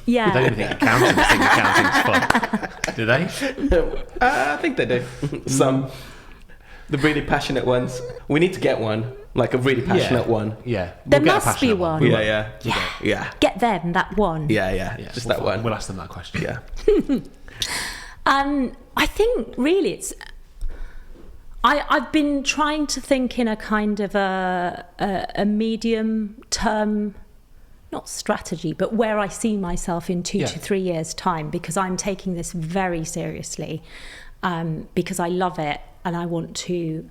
Yeah. They don't even think accountants think accounting's fun, do they? I think they do. Some. The really passionate ones. We need to get one, like a really passionate one. Yeah. There must be one. Yeah. Get them, that one. Yeah. Just that one. We'll ask them that question. Yeah. I think really it's... I've been trying to think in a kind of a medium term not strategy, but where I see myself in 2 to 3 years' time, because I'm taking this very seriously, because I love it and I want to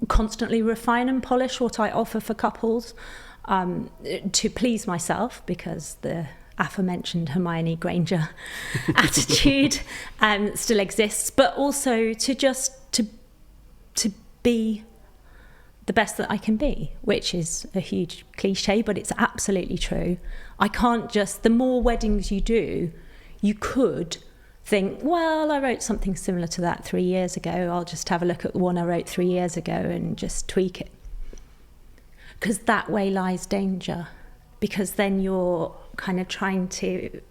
constantly refine and polish what I offer for couples, to please myself, because the aforementioned Hermione Granger attitude still exists, but also to be the best that I can be, which is a huge cliche, but it's absolutely true. I can't just, the more weddings you do, you could think, well, I wrote something similar to that 3 years ago. I'll just have a look at the one I wrote 3 years ago and just tweak it. Because that way lies danger. Because then you're kind of trying to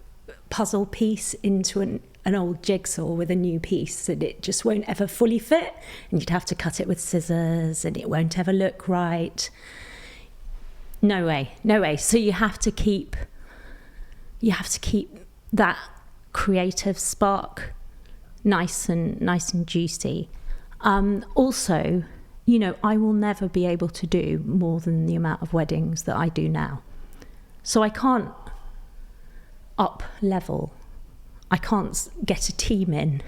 puzzle piece into an old jigsaw with a new piece, and it just won't ever fully fit, and you'd have to cut it with scissors and it won't ever look right. No way. So you have to keep that creative spark nice and juicy. Also, I will never be able to do more than the amount of weddings that I do now. So I can't up level. I can't get a team in.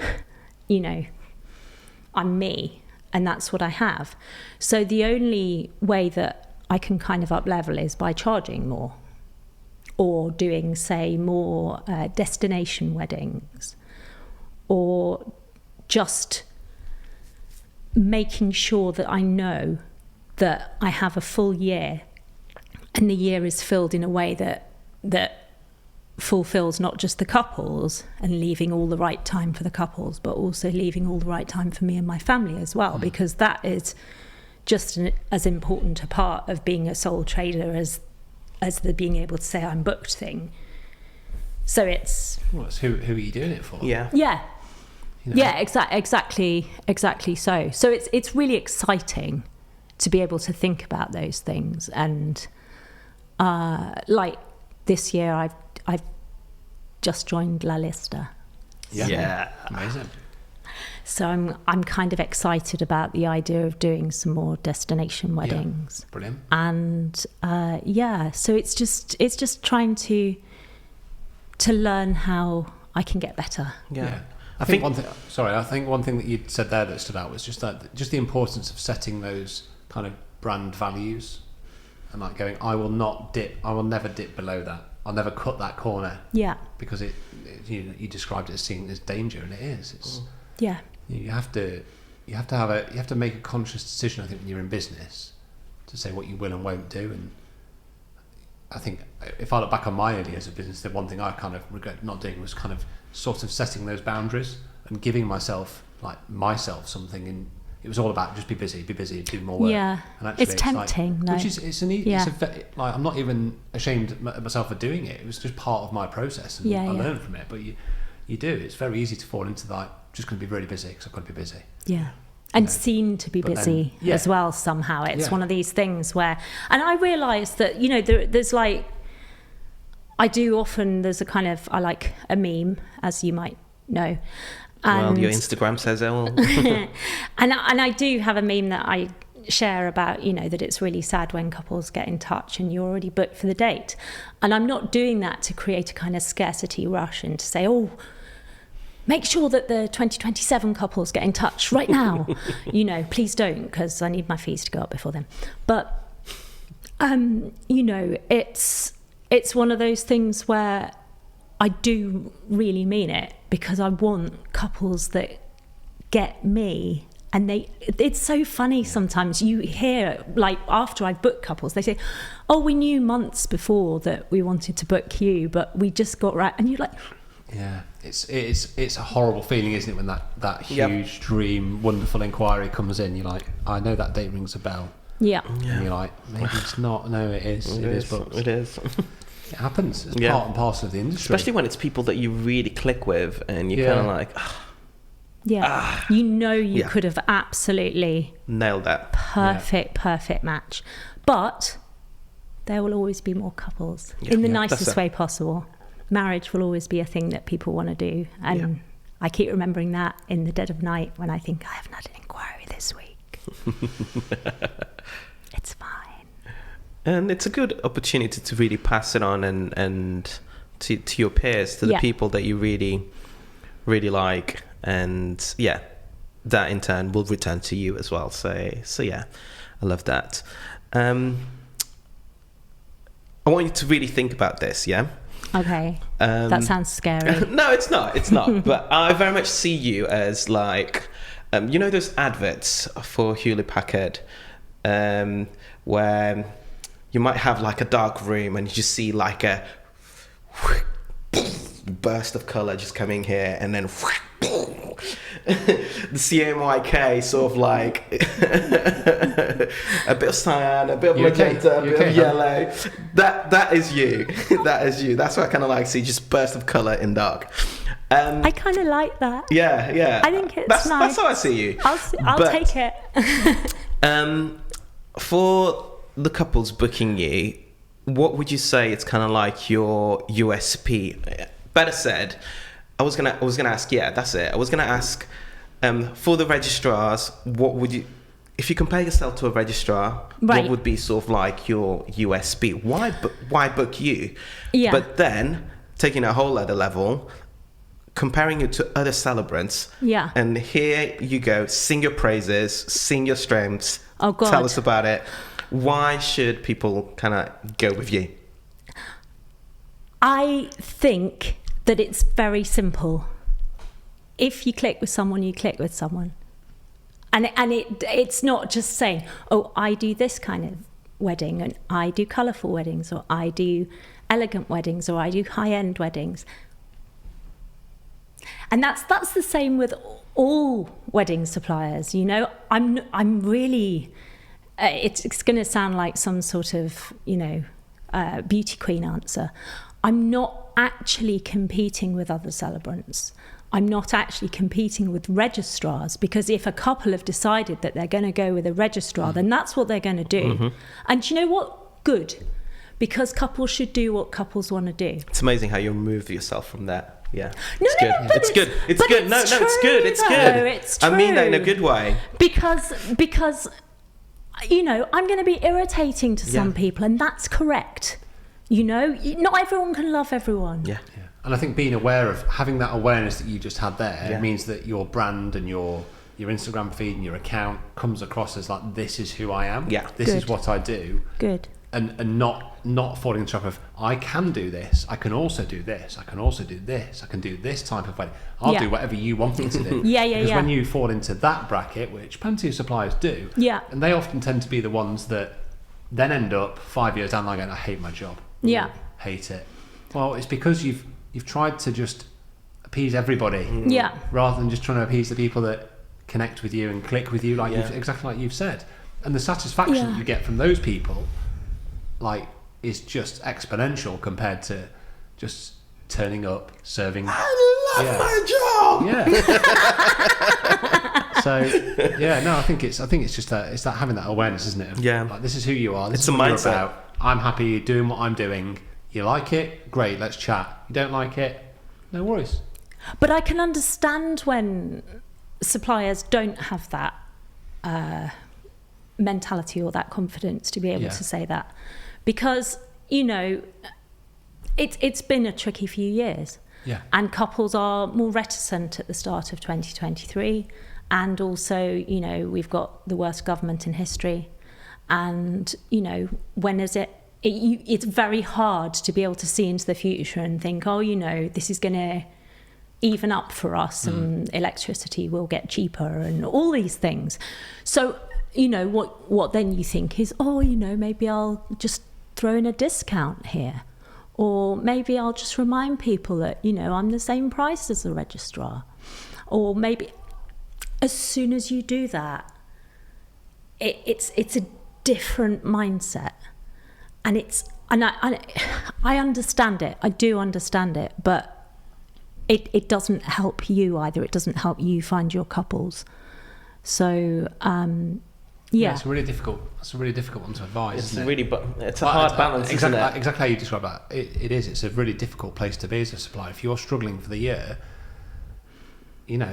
I'm me, and that's what I have. So the only way that I can kind of up level is by charging more, or doing, say, more destination weddings, or just making sure that I know that I have a full year, and the year is filled in a way that fulfills not just the couples and leaving all the right time for the couples, but also leaving all the right time for me and my family as well, because that is just as important a part of being a sole trader as the being able to say I'm booked thing. So it's who are you doing it for? Yeah, exactly so it's really exciting to be able to think about those things. And like this year I've just joined La Lista. Yeah. Amazing. So I'm kind of excited about the idea of doing some more destination weddings. Yeah. Brilliant. And so it's just trying to learn how I can get better. Yeah. I think one thing that you said there that stood out was just the importance of setting those kind of brand values, and like going, I will never dip below that. I'll never cut that corner. Yeah. Because you described it as seeing as danger, and it is. It's you have to make a conscious decision, I think, when you're in business, to say what you will and won't do. And I think if I look back on my early years of business, the one thing I kind of regret not doing was kind of sort of setting those boundaries and giving myself something. And it was all about just be busy, do more work. Yeah, and actually, it's tempting. Which is I'm not even ashamed of myself for doing it. It was just part of my process, and I learned from it. But you do. It's very easy to fall into that. Just going to be really busy because I've got to be busy. Yeah. And seen to be busy as well somehow. It's one of these things where, and I realised that, there's like, I do often, there's I like a meme, as you might know. And, your Instagram says it all. and I do have a meme that I share about, that it's really sad when couples get in touch and you're already booked for the date. And I'm not doing that to create a kind of scarcity rush and to say, make sure that the 2027 couples get in touch right now. Please don't, because I need my fees to go up before then. But, it's one of those things where I do really mean it, because I want couples that get me. And it's so funny sometimes. You hear, like, after I've booked couples, they say, we knew months before that we wanted to book you, but we just got right. And you're like... Yeah, it's a horrible feeling, isn't it, when that huge dream, wonderful inquiry comes in. You're like, I know that date rings a bell. Yeah. And you're like, maybe it's not. No, it is. It is booked. It is. It happens. It's part and parcel of the industry. Especially when it's people that you really click with, and you're kind of like, you could have absolutely nailed that. Perfect match. But there will always be more couples in the nicest way possible. Marriage will always be a thing that people want to do, and I keep remembering that in the dead of night when I think I haven't had an inquiry this week. It's fine. And it's a good opportunity to really pass it on and to your peers, to the people that you really, really like. And that in turn will return to you as well. So yeah, I love that. I want you to really think about this, yeah? Okay. That sounds scary. No, it's not. But I very much see you as like, you know those adverts for Hewlett Packard, where you might have like a dark room and you just see like a burst of color just coming here, and then the CMYK sort of like a bit of cyan, a bit of magenta, a bit of yellow. That is you. That is you. That's what I kind of like see, just burst of color in dark. I kind of like that. Yeah. I think it's nice. That's how I see you. I'll take it. For the couples booking you, what would you say it's kind of like your USP? Better said, I was gonna ask. Yeah, that's it. I was gonna ask, for the registrars, what would you, if you compare yourself to a registrar, what would be sort of like your USP? Why book you? Yeah. But then taking a whole other level, comparing you to other celebrants. Yeah. And here you go. Sing your praises. Sing your strengths. Oh God. Tell us about it. Why should people kind of go with you? I think that it's very simple. If you click with someone, you click with someone. And it's not just saying, oh, I do this kind of wedding, and I do colourful weddings, or I do elegant weddings, or I do high-end weddings. And that's the same with all wedding suppliers. You know, I'm really, it's going to sound like some sort of, beauty queen answer. I'm not actually competing with other celebrants. I'm not actually competing with registrars, because if a couple have decided that they're going to go with a registrar, then that's what they're going to do. Mm-hmm. And do you know what? Good. Because couples should do what couples want to do. It's amazing how you remove yourself from that. Yeah. No, it's good. It's good. It's good. No, it's good. It's good. It's true. I mean that in a good way. Because I'm going to be irritating to some people, and that's correct. Not everyone can love everyone. Yeah. And I think being aware of having that awareness that you just had there means that your brand and your Instagram feed and your account comes across as like, this is who I am. Yeah. This is what I do. Good. And not falling into the trap of, I can do this. I can also do this. I can also do this. I can do this type of wedding. I'll do whatever you want me to do. Because when you fall into that bracket, which plenty of suppliers do, and they often tend to be the ones that then end up 5 years down the line going, I hate my job. Yeah. Hate it. Well, it's because you've tried to just appease everybody, rather than just trying to appease the people that connect with you and click with you, exactly like you've said. And the satisfaction that you get from those people, is just exponential compared to just turning up, serving. I love my job. Yeah. So I think it's just that having that awareness, isn't it? Like, this is who you are. This is what you're about. I'm happy doing what I'm doing. You like it? Great, let's chat. You don't like it? No worries. But I can understand when suppliers don't have that mentality or that confidence to be able to say that. Because, it's been a tricky few years. Yeah. And couples are more reticent at the start of 2023. And also, we've got the worst government in history. And, when is it? It's very hard to be able to see into the future and think, this is going to even up for us and electricity will get cheaper and all these things. So, what then you think is, maybe I'll just throw in a discount here. Or maybe I'll just remind people that, I'm the same price as the registrar. Or maybe as soon as you do that, it's a different mindset. And I understand it. I do understand it, but it doesn't help you either. It doesn't help you find your couples. So, it's really difficult. It's a really difficult one to advise. It's a hard balance, isn't it? Exactly how you describe that. It is. It's a really difficult place to be as a supplier. If you're struggling for the year,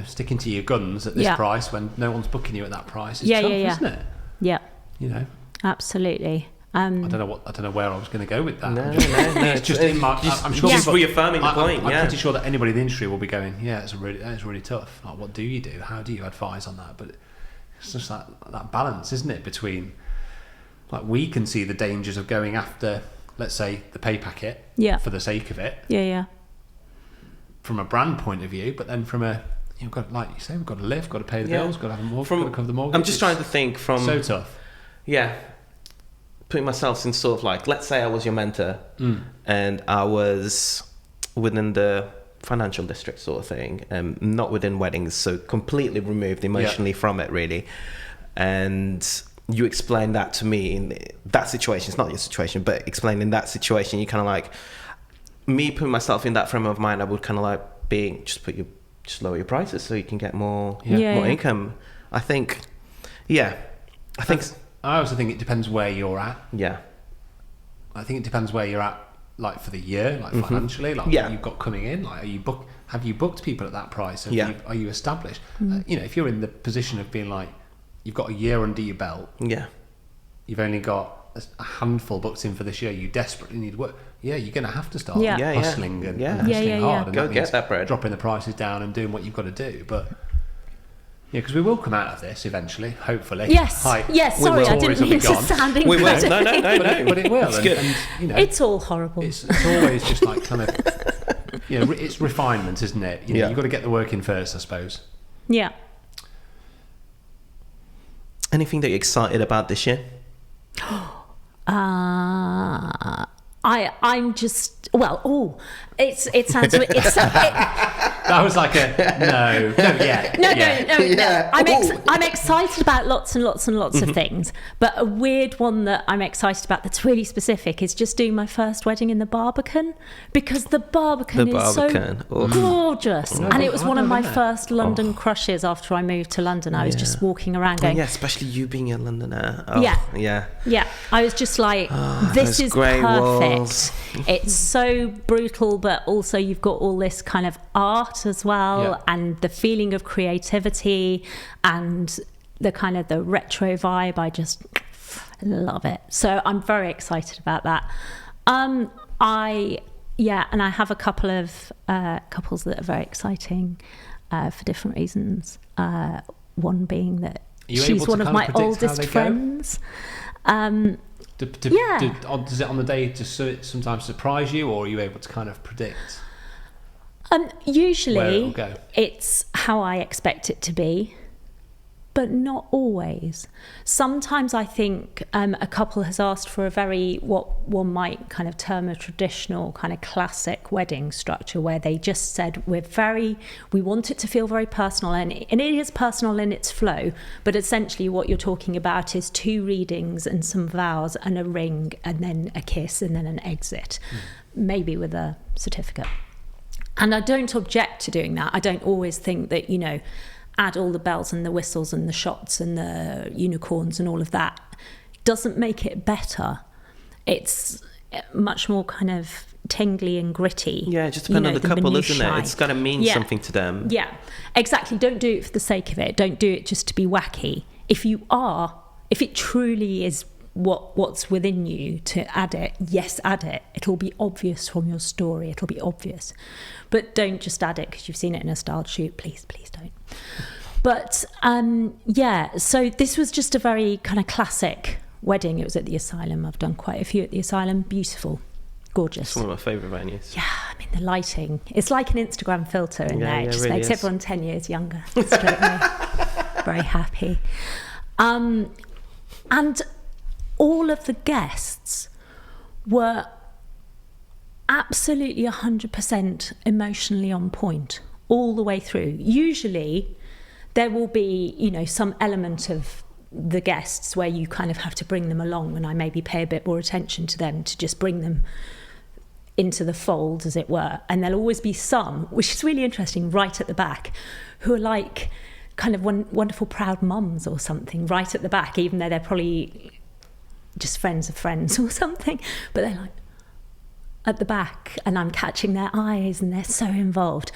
sticking to your guns at this price when no one's booking you at that price is tough, isn't it? Yeah. You know. Absolutely. I don't know where I was going to go with that. No. It's just in my. I'm sure just reaffirming the point. I'm pretty sure that anybody in the industry will be going, yeah, it's really tough. Like, what do you do? How do you advise on that? But it's just that balance, isn't it, between like we can see the dangers of going after, let's say, the pay packet for the sake of it. Yeah. From a brand point of view, but then from you've got, like you say, we've got to live, got to pay the bills, got to have a mortgage, got to cover the mortgage. I'm just trying to think from so tough. Yeah. Putting myself in sort of like, let's say I was your mentor and I was within the financial district sort of thing, not within weddings, so completely removed emotionally from it really. And you explained that to me in that situation. It's not your situation, but explaining that situation, you kind of like, me putting myself in that frame of mind, I would kind of like just lower your prices so you can get more income. I think. I also think it depends where you're at. Yeah. I think it depends where you're at, like for the year, like financially, like what you've got coming in. Like, have you booked people at that price? Are you established? If you're in the position of being like, you've got a year under your belt. Yeah. You've only got a handful booked in for this year. You desperately need work. Yeah, you're going to have to start hustling and hustling hard. And go get that bread. Dropping the prices down and doing what you've got to do, but. Yeah, because we will come out of this eventually, hopefully. Yes. Sorry, I didn't mean to sound incredibly. We will. No. But it will. It's good. And, it's all horrible. It's always just like kind of, it's refinement, isn't it? You've got to get the work in first, I suppose. Yeah. Anything that you're excited about this year? I'm just it sounds that was like no. I'm excited about lots and lots and lots of things, but a weird one that I'm excited about that's really specific is just doing my first wedding in the Barbican, because the Barbican is so gorgeous, and it was one of my first London crushes after I moved to London. I was just walking around going, especially you being a Londoner. I was just like, this is perfect. It's so brutal, but also you've got all this kind of art as well, and the feeling of creativity and the kind of the retro vibe. I just love it. So I'm very excited about that. And I have a couple of couples that are very exciling for different reasons. One being that she's one of my oldest friends. Does it on the day just sometimes surprise you, or are you able to kind of predict? Usually it's how I expect it to be, but not always. Sometimes I think a couple has asked for a very, what one might kind of term a traditional kind of classic wedding structure, where they just said, we want it to feel very personal, and it is personal in its flow, but essentially what you're talking about is 2 readings and some vows and a ring and then a kiss and then an exit, maybe with a certificate. And I don't object to doing that. I don't always think that, add all the bells and the whistles and the shots and the unicorns and all of that doesn't make it better. It's much more kind of tingly and gritty. Yeah, it just depends on the couple, minutiae. Isn't it? It's got to mean something to them. Yeah, exactly. Don't do it for the sake of it. Don't do it just to be wacky. If it truly is what's within you to add it, add it. It'll be obvious from your story. It'll be obvious. But don't just add it because you've seen it in a styled shoot. Please don't. But so this was just a very kind of classic wedding. It was at the Asylum. I've done quite a few at the Asylum. Beautiful, gorgeous. It's one of my favourite venues. Yeah, I mean the lighting. It's like an Instagram filter in there. It just really makes everyone 10 years younger. Very happy. And all of the guests were absolutely 100% emotionally on point all the way through. Usually there will be, some element of the guests where you kind of have to bring them along, and I maybe pay a bit more attention to them to just bring them into the fold, as it were. And there'll always be some, which is really interesting, right at the back, who are like kind of wonderful proud mums or something right at the back, even though they're probably just friends of friends or something, but they're like at the back, and I'm catching their eyes and they're so involved.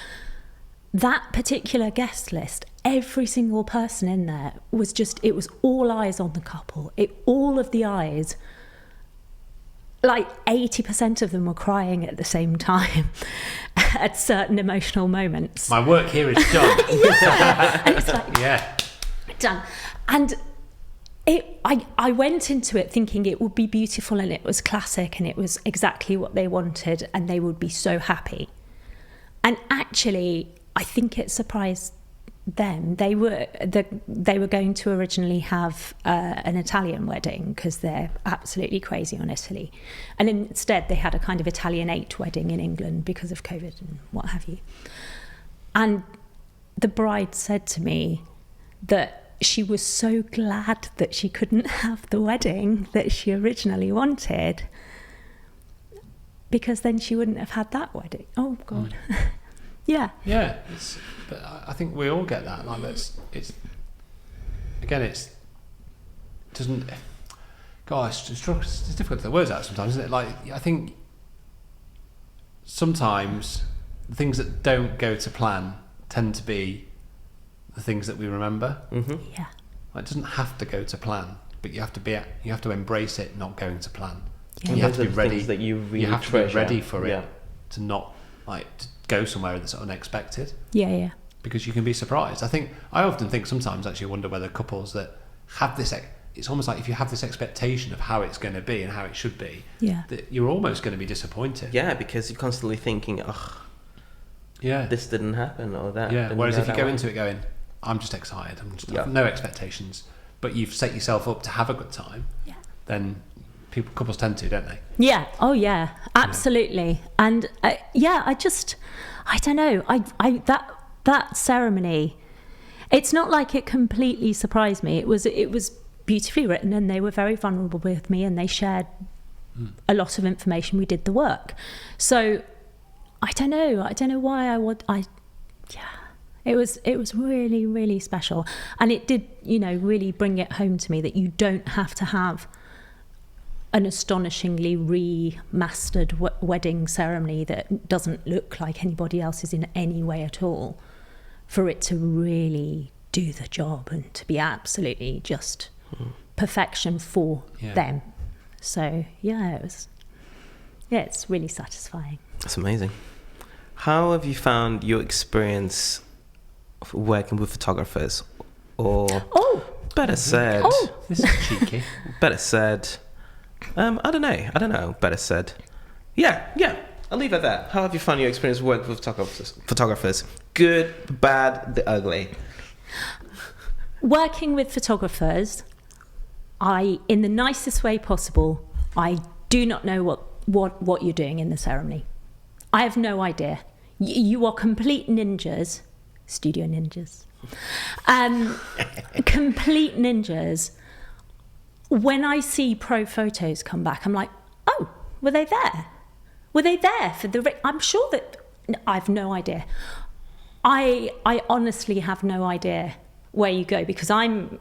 That particular guest list, every single person in there was it was all eyes on the couple. All of the eyes like 80% of them were crying at the same time at certain emotional moments. My work here is done. Yeah. And it's like, yeah. Done. And I went into it thinking it would be beautiful and it was classic and it was exactly what they wanted and they would be so happy. And actually, I think it surprised them. They were going to originally have an Italian wedding because they're absolutely crazy on Italy, and instead they had a kind of Italianate wedding in England because of COVID and what have you. And the bride said to me that she was so glad that she couldn't have the wedding that she originally wanted, because then she wouldn't have had that wedding. Oh God. Yeah. But I think we all get that. Like it's doesn't. Gosh, it's difficult to the words out sometimes, isn't it? Like I think sometimes the things that don't go to plan tend to be the things that we remember. Mm-hmm. Yeah. Like, it doesn't have to go to plan, but you have to embrace it not going to plan. Yeah. You have to be ready. That you really have to treasure. be ready for it to not to go somewhere that's unexpected. Yeah. Because you can be surprised. I often think sometimes actually wonder whether couples that have this, it's almost like if you have this expectation of how it's going to be and how it should be, that you're almost going to be disappointed. Yeah, because you're constantly thinking, this didn't happen or that. Yeah. Whereas if you go way. into it going, I'm just excited, I have no expectations, but you've set yourself up to have a good time, then couples tend to, don't they? Yeah. Oh yeah. Absolutely. Yeah. And I don't know. That ceremony, it's not like it completely surprised me. It was beautifully written, and they were very vulnerable with me, and they shared a lot of information. We did the work. So I don't know why it was really, really special. And it did, really bring it home to me that you don't have to have an astonishingly remastered wedding ceremony that doesn't look like anybody else's in any way at all for it to really do the job and to be absolutely just perfection for them. So it's really satisfying. That's amazing. How have you found your experience of working with photographers? Or better said, this is cheeky. Better said, I don't know. Better said, yeah. I'll leave it at that. How have you found your experience working with photographers? Good, bad, the ugly. Working with photographers, in the nicest way possible, I do not know what you're doing in the ceremony. I have no idea. You are complete ninjas, studio ninjas. Complete ninjas. When I see pro photos come back, I'm like, oh, were they there? Were they there for the... I'm sure that... I have no idea. I honestly have no idea where you go, because I'm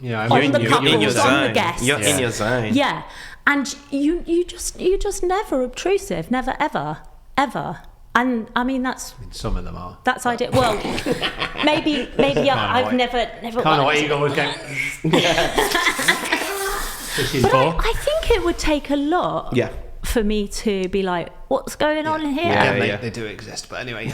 on the couples, on the guests. You're in your zone. Yeah. And you're just never obtrusive, never, ever. And I mean, some of them are. That's ideal. Well, maybe I've never. Kind of what Igor was going. But I think it would take a lot for me to be like, what's going on here? Yeah, they do exist, but anyway.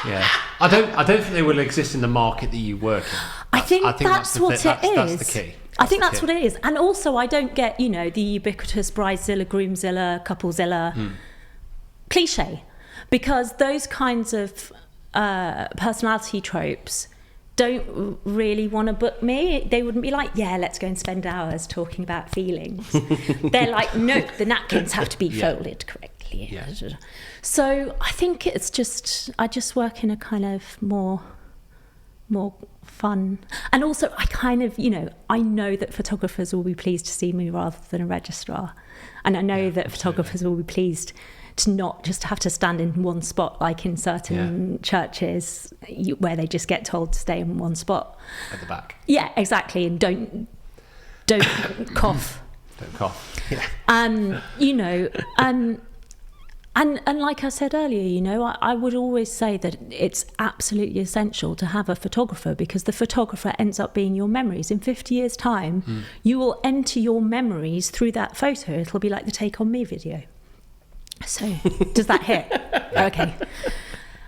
Yeah. I don't think they will exist in the market that you work in. I think that's what it is. That's the key. I think that's what it is. And also, I don't get, the ubiquitous bridezilla, groomzilla, couplezilla cliche, because those kinds of personality tropes don't really want to book me. They wouldn't be like, let's go and spend hours talking about feelings. They're like, no, the napkins have to be folded correctly. Yeah. So I think it's just, I just work in a kind of more fun. And also I kind of, I know that photographers will be pleased to see me rather than a registrar. And I know that photographers will be pleased to not just have to stand in one spot, like in certain churches where they just get told to stay in one spot at the back. Yeah, exactly. And don't cough. Don't cough. Yeah. And like I said earlier, you know, I would always say that it's absolutely essential to have a photographer, because the photographer ends up being your memories. In 50 years' time, you will enter your memories through that photo. It'll be like the Take On Me video. So, does that hit? Okay.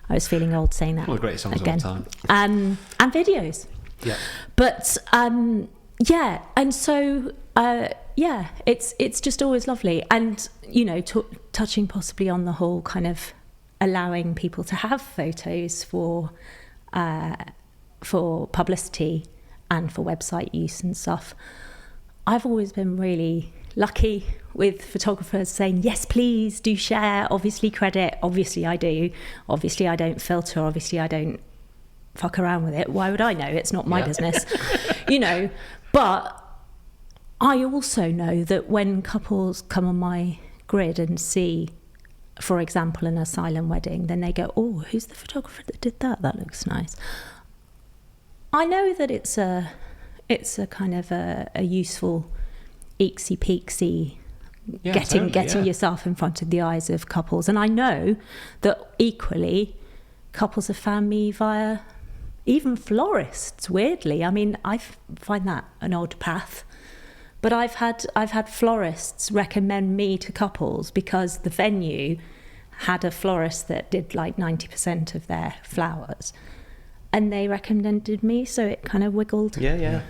I was feeling old saying that. One of the greatest songs again. of all time. And videos. Yeah. But, yeah, and so... yeah, it's just always lovely. And, you know, touching possibly on the whole kind of allowing people to have photos for publicity and for website use and stuff. I've always been really lucky with photographers saying, yes, please do share, obviously credit, obviously I do, obviously I don't filter, obviously I don't fuck around with it. Why would I know? It's not my business, you know. But I also know that when couples come on my grid and see, for example, an asylum wedding, then they go, oh, who's the photographer that did that? That looks nice. I know that it's a kind of a useful eeksy peeksy, getting yourself in front of the eyes of couples. And I know that equally couples have found me via even florists, weirdly. I mean, I find that an odd path. But I've had florists recommend me to couples because the venue had a florist that did like 90% of their flowers, and they recommended me, so it kind of wiggled to me. Yeah,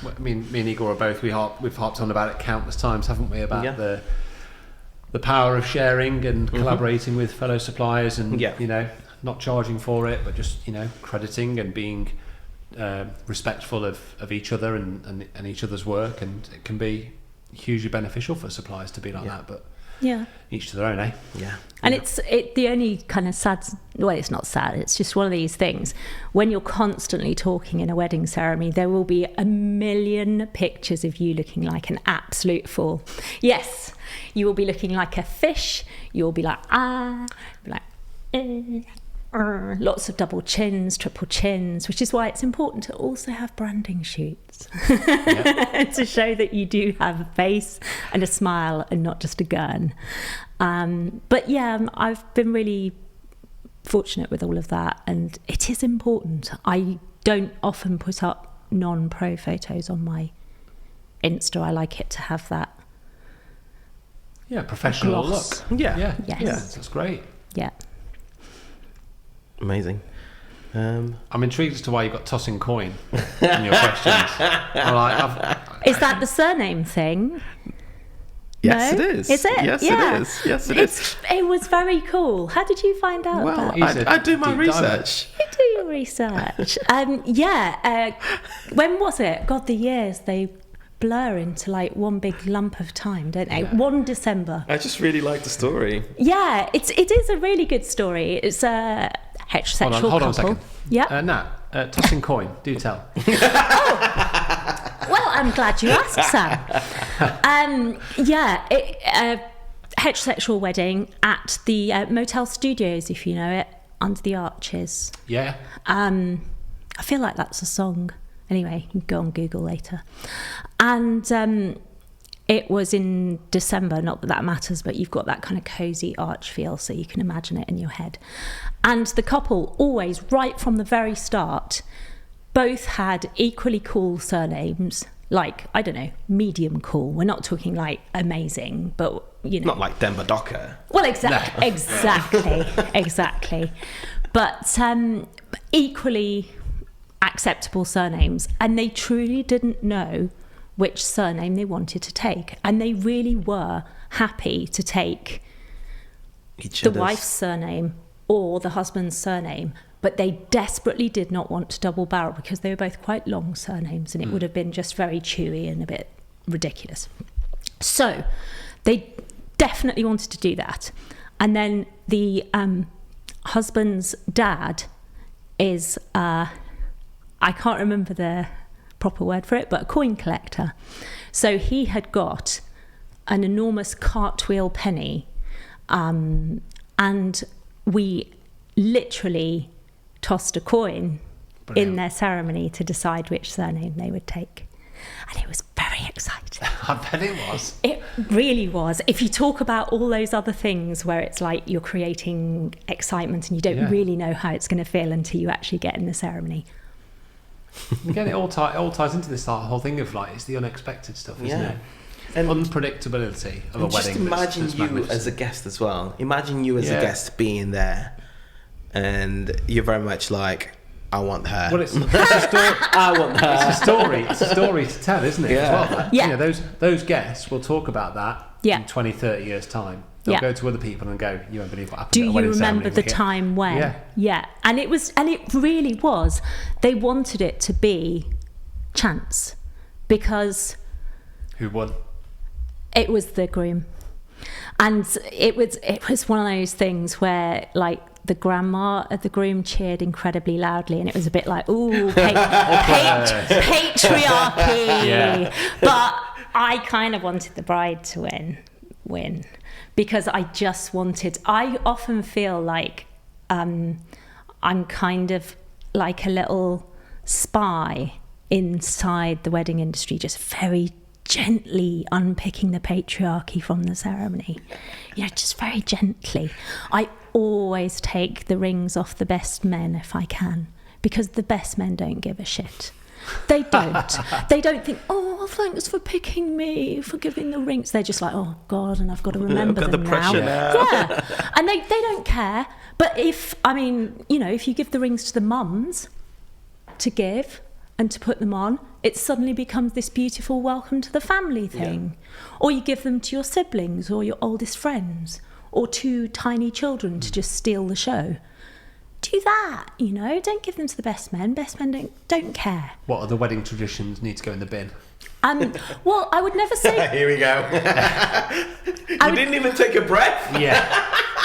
I mean, me and Igor are both, we've harped on about it countless times, haven't we? About the power of sharing and collaborating with fellow suppliers, and you know, not charging for it, but just, you know, crediting and being respectful of each other and each other's work, and it can be hugely beneficial for suppliers to be like that. But each to their own, eh? Yeah. And it's the only kind of sad, well, it's not sad, it's just one of these things. When you're constantly talking in a wedding ceremony, there will be a million pictures of you looking like an absolute fool. Yes, you will be looking like a fish. You'll be like, lots of double chins, triple chins, which is why it's important to also have branding shoots to show that you do have a face and a smile and not just a gun. But yeah, I've been really fortunate with all of that, and it is important. I don't often put up non-pro photos on my Insta. I like it to have that professional gloss. Look. That's great. Yeah. Amazing. I'm intrigued as to why you got tossing coin in your questions. Is that the surname thing? Yes, no? It is. Is it? Yes, yeah. it is. Yes, it is. It was very cool. How did you find out about that? I do my research. You do your research. When was it? God, the years, they blur into like one big lump of time, don't they? 1 December. I just really like the story. Yeah, it is a really good story. It's a heterosexual couple. Hold on a second. Yeah. Nat, tossing coin, do tell. Well, I'm glad you asked, Sam. Heterosexual wedding at the Motel Studios, if you know it, under the arches. Yeah. I feel like that's a song. Anyway, you can go on Google later. And it was in December, not that that matters, but you've got that kind of cosy arch feel, so you can imagine it in your head. And the couple always, right from the very start, both had equally cool surnames, like, I don't know, medium cool. We're not talking like amazing, but, you know. Not like Denver Docker. Well, exactly. But equally acceptable surnames, and they truly didn't know which surname they wanted to take, and they really were happy to take the wife's surname or the husband's surname, but they desperately did not want to double barrel because they were both quite long surnames, and it would have been just very chewy and a bit ridiculous. So they definitely wanted to do that. And then the husband's dad is I can't remember the proper word for it, but a coin collector. So he had got an enormous cartwheel penny, and we literally tossed a coin in their ceremony to decide which surname they would take. And it was very exciting. I bet it was. It really was. If you talk about all those other things where it's like you're creating excitement and you don't really know how it's going to feel until you actually get in the ceremony. Again, it all ties into this whole thing of like, it's the unexpected stuff, isn't it? And unpredictability of a wedding. Just imagine you as a guest as well. Imagine you as a guest being there, and you're very much like, I want her. Well, it's a story. I want her. It's a story. It's a story to tell, isn't it? Yeah. As well. Like, you know, those guests will talk about that in 20, 30 years' time. They'll go to other people and go, "You won't believe what happened." Do at a you wedding remember ceremony the time when? Yeah. And it really was. They wanted it to be chance, because who won? It was the groom, and it was one of those things where like the grandma of the groom cheered incredibly loudly, and it was a bit like, ooh, patriarchy. Yeah. But I kind of wanted the bride to win, because I often feel like I'm kind of like a little spy inside the wedding industry, just very gently unpicking the patriarchy from the ceremony. You know, just very gently. I always take the rings off the best men if I can, because the best men don't give a shit. They don't. They don't think, oh, thanks for picking me, for giving the rings. They're just like, oh God, and I've got to remember them now. Yeah. And they don't care. But if you give the rings to the mums to give and to put them on, it suddenly becomes this beautiful welcome to the family thing. Yeah. Or you give them to your siblings or your oldest friends or two tiny children to just steal the show. Do that, don't give them to the best men. Best men don't care. What other wedding traditions need to go in the bin? Well, I would never say... Here we go. You didn't even take a breath? Yeah.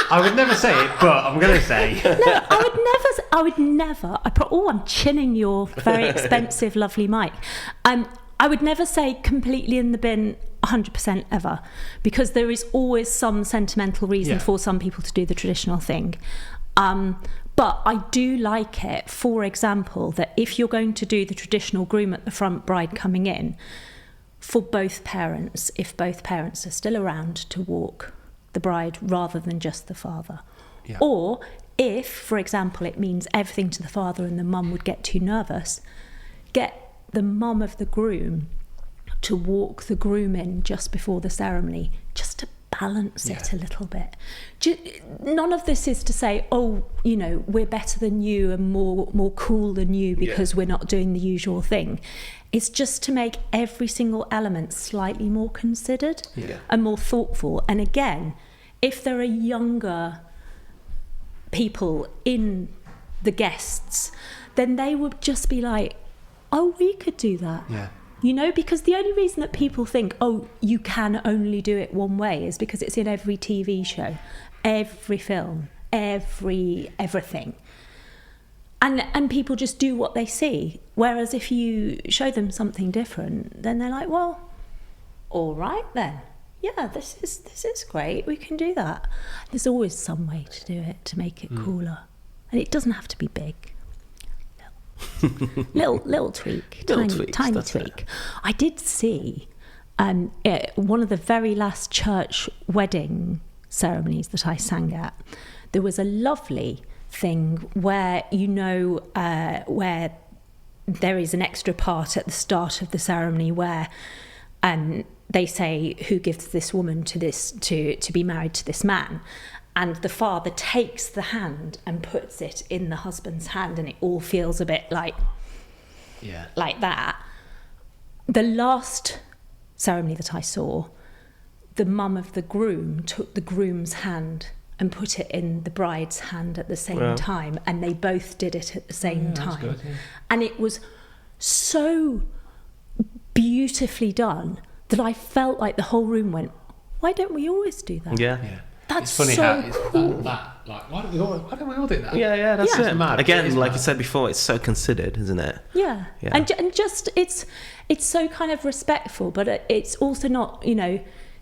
I would never say it, but I'm going to say... No, I would never... I'm chinning your very expensive, lovely mic. I would never say completely in the bin 100% ever, because there is always some sentimental reason for some people to do the traditional thing. But I do like it, for example, that if you're going to do the traditional groom at the front, bride coming in, for both parents, if both parents are still around, to walk the bride rather than just the father. Yeah. Or if, for example, it means everything to the father and the mum would get too nervous, get the mum of the groom to walk the groom in just before the ceremony, just to balance it a little bit. None of this is to say, we're better than you and more cool than you because we're not doing the usual thing. It's just to make every single element slightly more considered and more thoughtful. And again, if there are younger people in the guests, then they would just be like, oh, we could do that. Yeah. Because the only reason that people think, oh, you can only do it one way is because it's in every TV show, every film, everything. And people just do what they see. Whereas if you show them something different, then they're like, well, all right then. Yeah, this is great. We can do that. There's always some way to do it to make it cooler. And it doesn't have to be big. little tweak, tiny tweak. I did see one of the very last church wedding ceremonies that I sang at. There was a lovely thing where where there is an extra part at the start of the ceremony where they say who gives this woman to be married to this man. And the father takes the hand and puts it in the husband's hand, and it all feels a bit like that. The last ceremony that I saw, the mum of the groom took the groom's hand and put it in the bride's hand at the same time, and they both did it at the same time. Good, and it was so beautifully done that I felt like the whole room went, why don't we always do that? Yeah. That's it's funny so how it's cool. why don't we all do that? Yeah, that's it. Mad. Again, like you said before, it's so considered, isn't it? Yeah. And just it's so kind of respectful, but it's also not,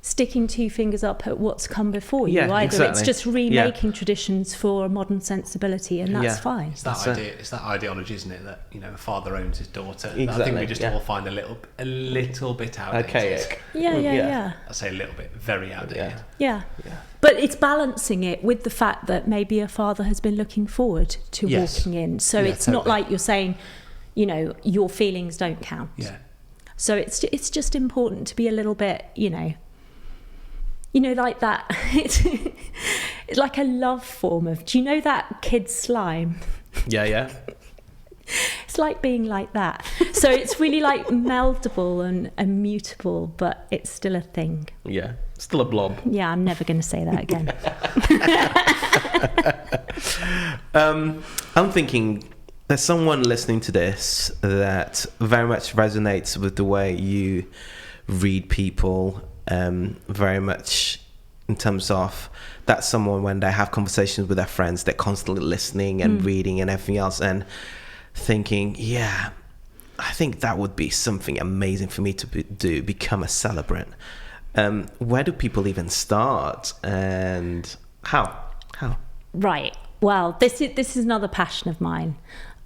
sticking two fingers up at what's come before you Yeah, either. exactly. It's just remaking traditions for a modern sensibility, and that's fine. It's that idea. It's that ideology, isn't it? That a father owns his daughter. Exactly. I think we just all find a little bit outdated. Archaic. Yeah. I say a little bit, very outdated. Yeah. But it's balancing it with the fact that maybe a father has been looking forward to walking in. So it's not like you're saying, your feelings don't count. Yeah. So it's just important to be a little bit, like that. It's like a love form of, do you know that kid slime? Yeah. It's like being like that. So it's really like meldable and mutable, but it's still a thing. Yeah, still a blob. Yeah, I'm never going to say that again. I'm thinking there's someone listening to this that very much resonates with the way you read people, very much in terms of that's someone when they have conversations with their friends, they're constantly listening and reading and everything else, and thinking, I think that would be something amazing for me to become a celebrant. Where do people even start, and how? Right. Well, this is another passion of mine.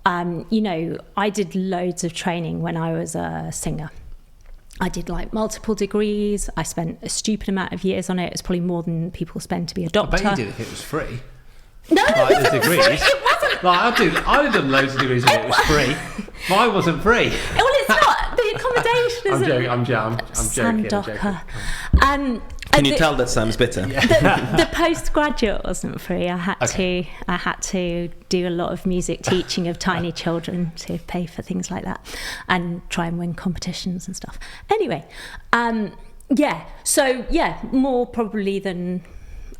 I did loads of training when I was a singer. I did like multiple degrees. I spent a stupid amount of years on it. It's probably more than people spend to be a doctor. I bet you did if it was free. No, like the degrees. It wasn't. Like, I'd have done loads of degrees if it was free. Mine wasn't free. Well, it's not. The accommodation isn't. I'm joking. Can you tell that Sam's bitter? The postgraduate wasn't free. I had to do a lot of music teaching of tiny children to pay for things like that, and try and win competitions and stuff. Anyway, more probably than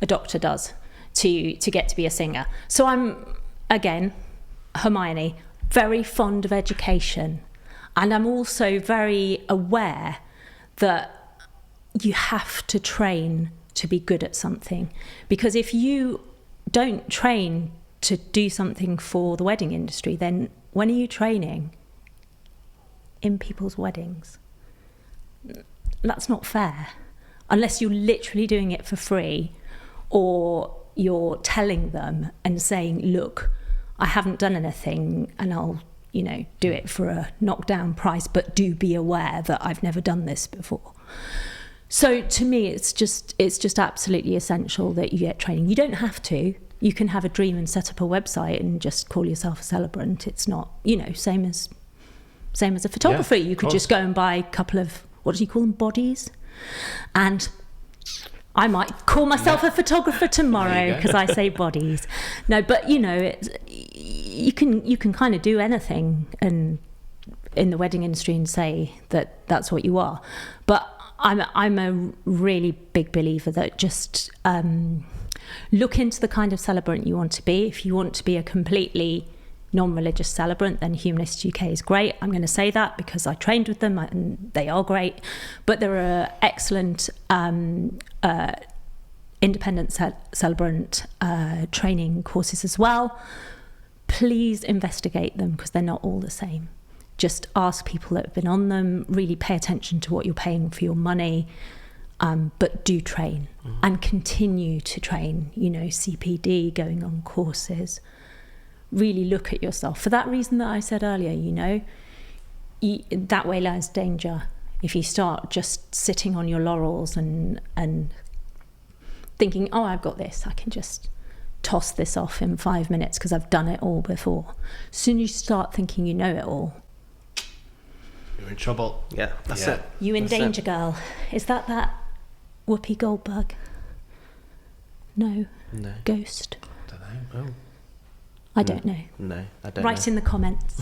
a doctor does to get to be a singer. So I'm, again, Hermione, very fond of education, and I'm also very aware that you have to train to be good at something, because if you don't train to do something for the wedding industry, then when are you training in people's weddings? That's not fair, unless you're literally doing it for free, or you're telling them and saying, look, I haven't done anything and I'll do it for a knockdown price, but do be aware that I've never done this before. So to me, it's just absolutely essential that you get training. You don't have to. You can have a dream and set up a website and just call yourself a celebrant. It's not, same as a photographer. You could just go and buy a couple of, what do you call them, bodies? And I might call myself a photographer tomorrow because I say bodies. No, but you can kind of do anything and in the wedding industry and say that that's what you are. But I'm a really big believer that just look into the kind of celebrant you want to be. If you want to be a completely non-religious celebrant, then Humanist UK is great. I'm going to say that because I trained with them and they are great. But there are excellent independent celebrant training courses as well. Please investigate them because they're not all the same. Just ask people that have been on them, really pay attention to what you're paying for your money, but do train and continue to train, CPD, going on courses. Really look at yourself. For that reason that I said earlier, that way lies danger. If you start just sitting on your laurels and thinking, oh, I've got this, I can just toss this off in 5 minutes because I've done it all before. As soon as you start thinking you know it all, you're in trouble. Yeah, that's it. You in danger, girl. Is that Whoopi Goldberg? No. Ghost? I don't know. I don't know. No, I don't Write know. in the comments.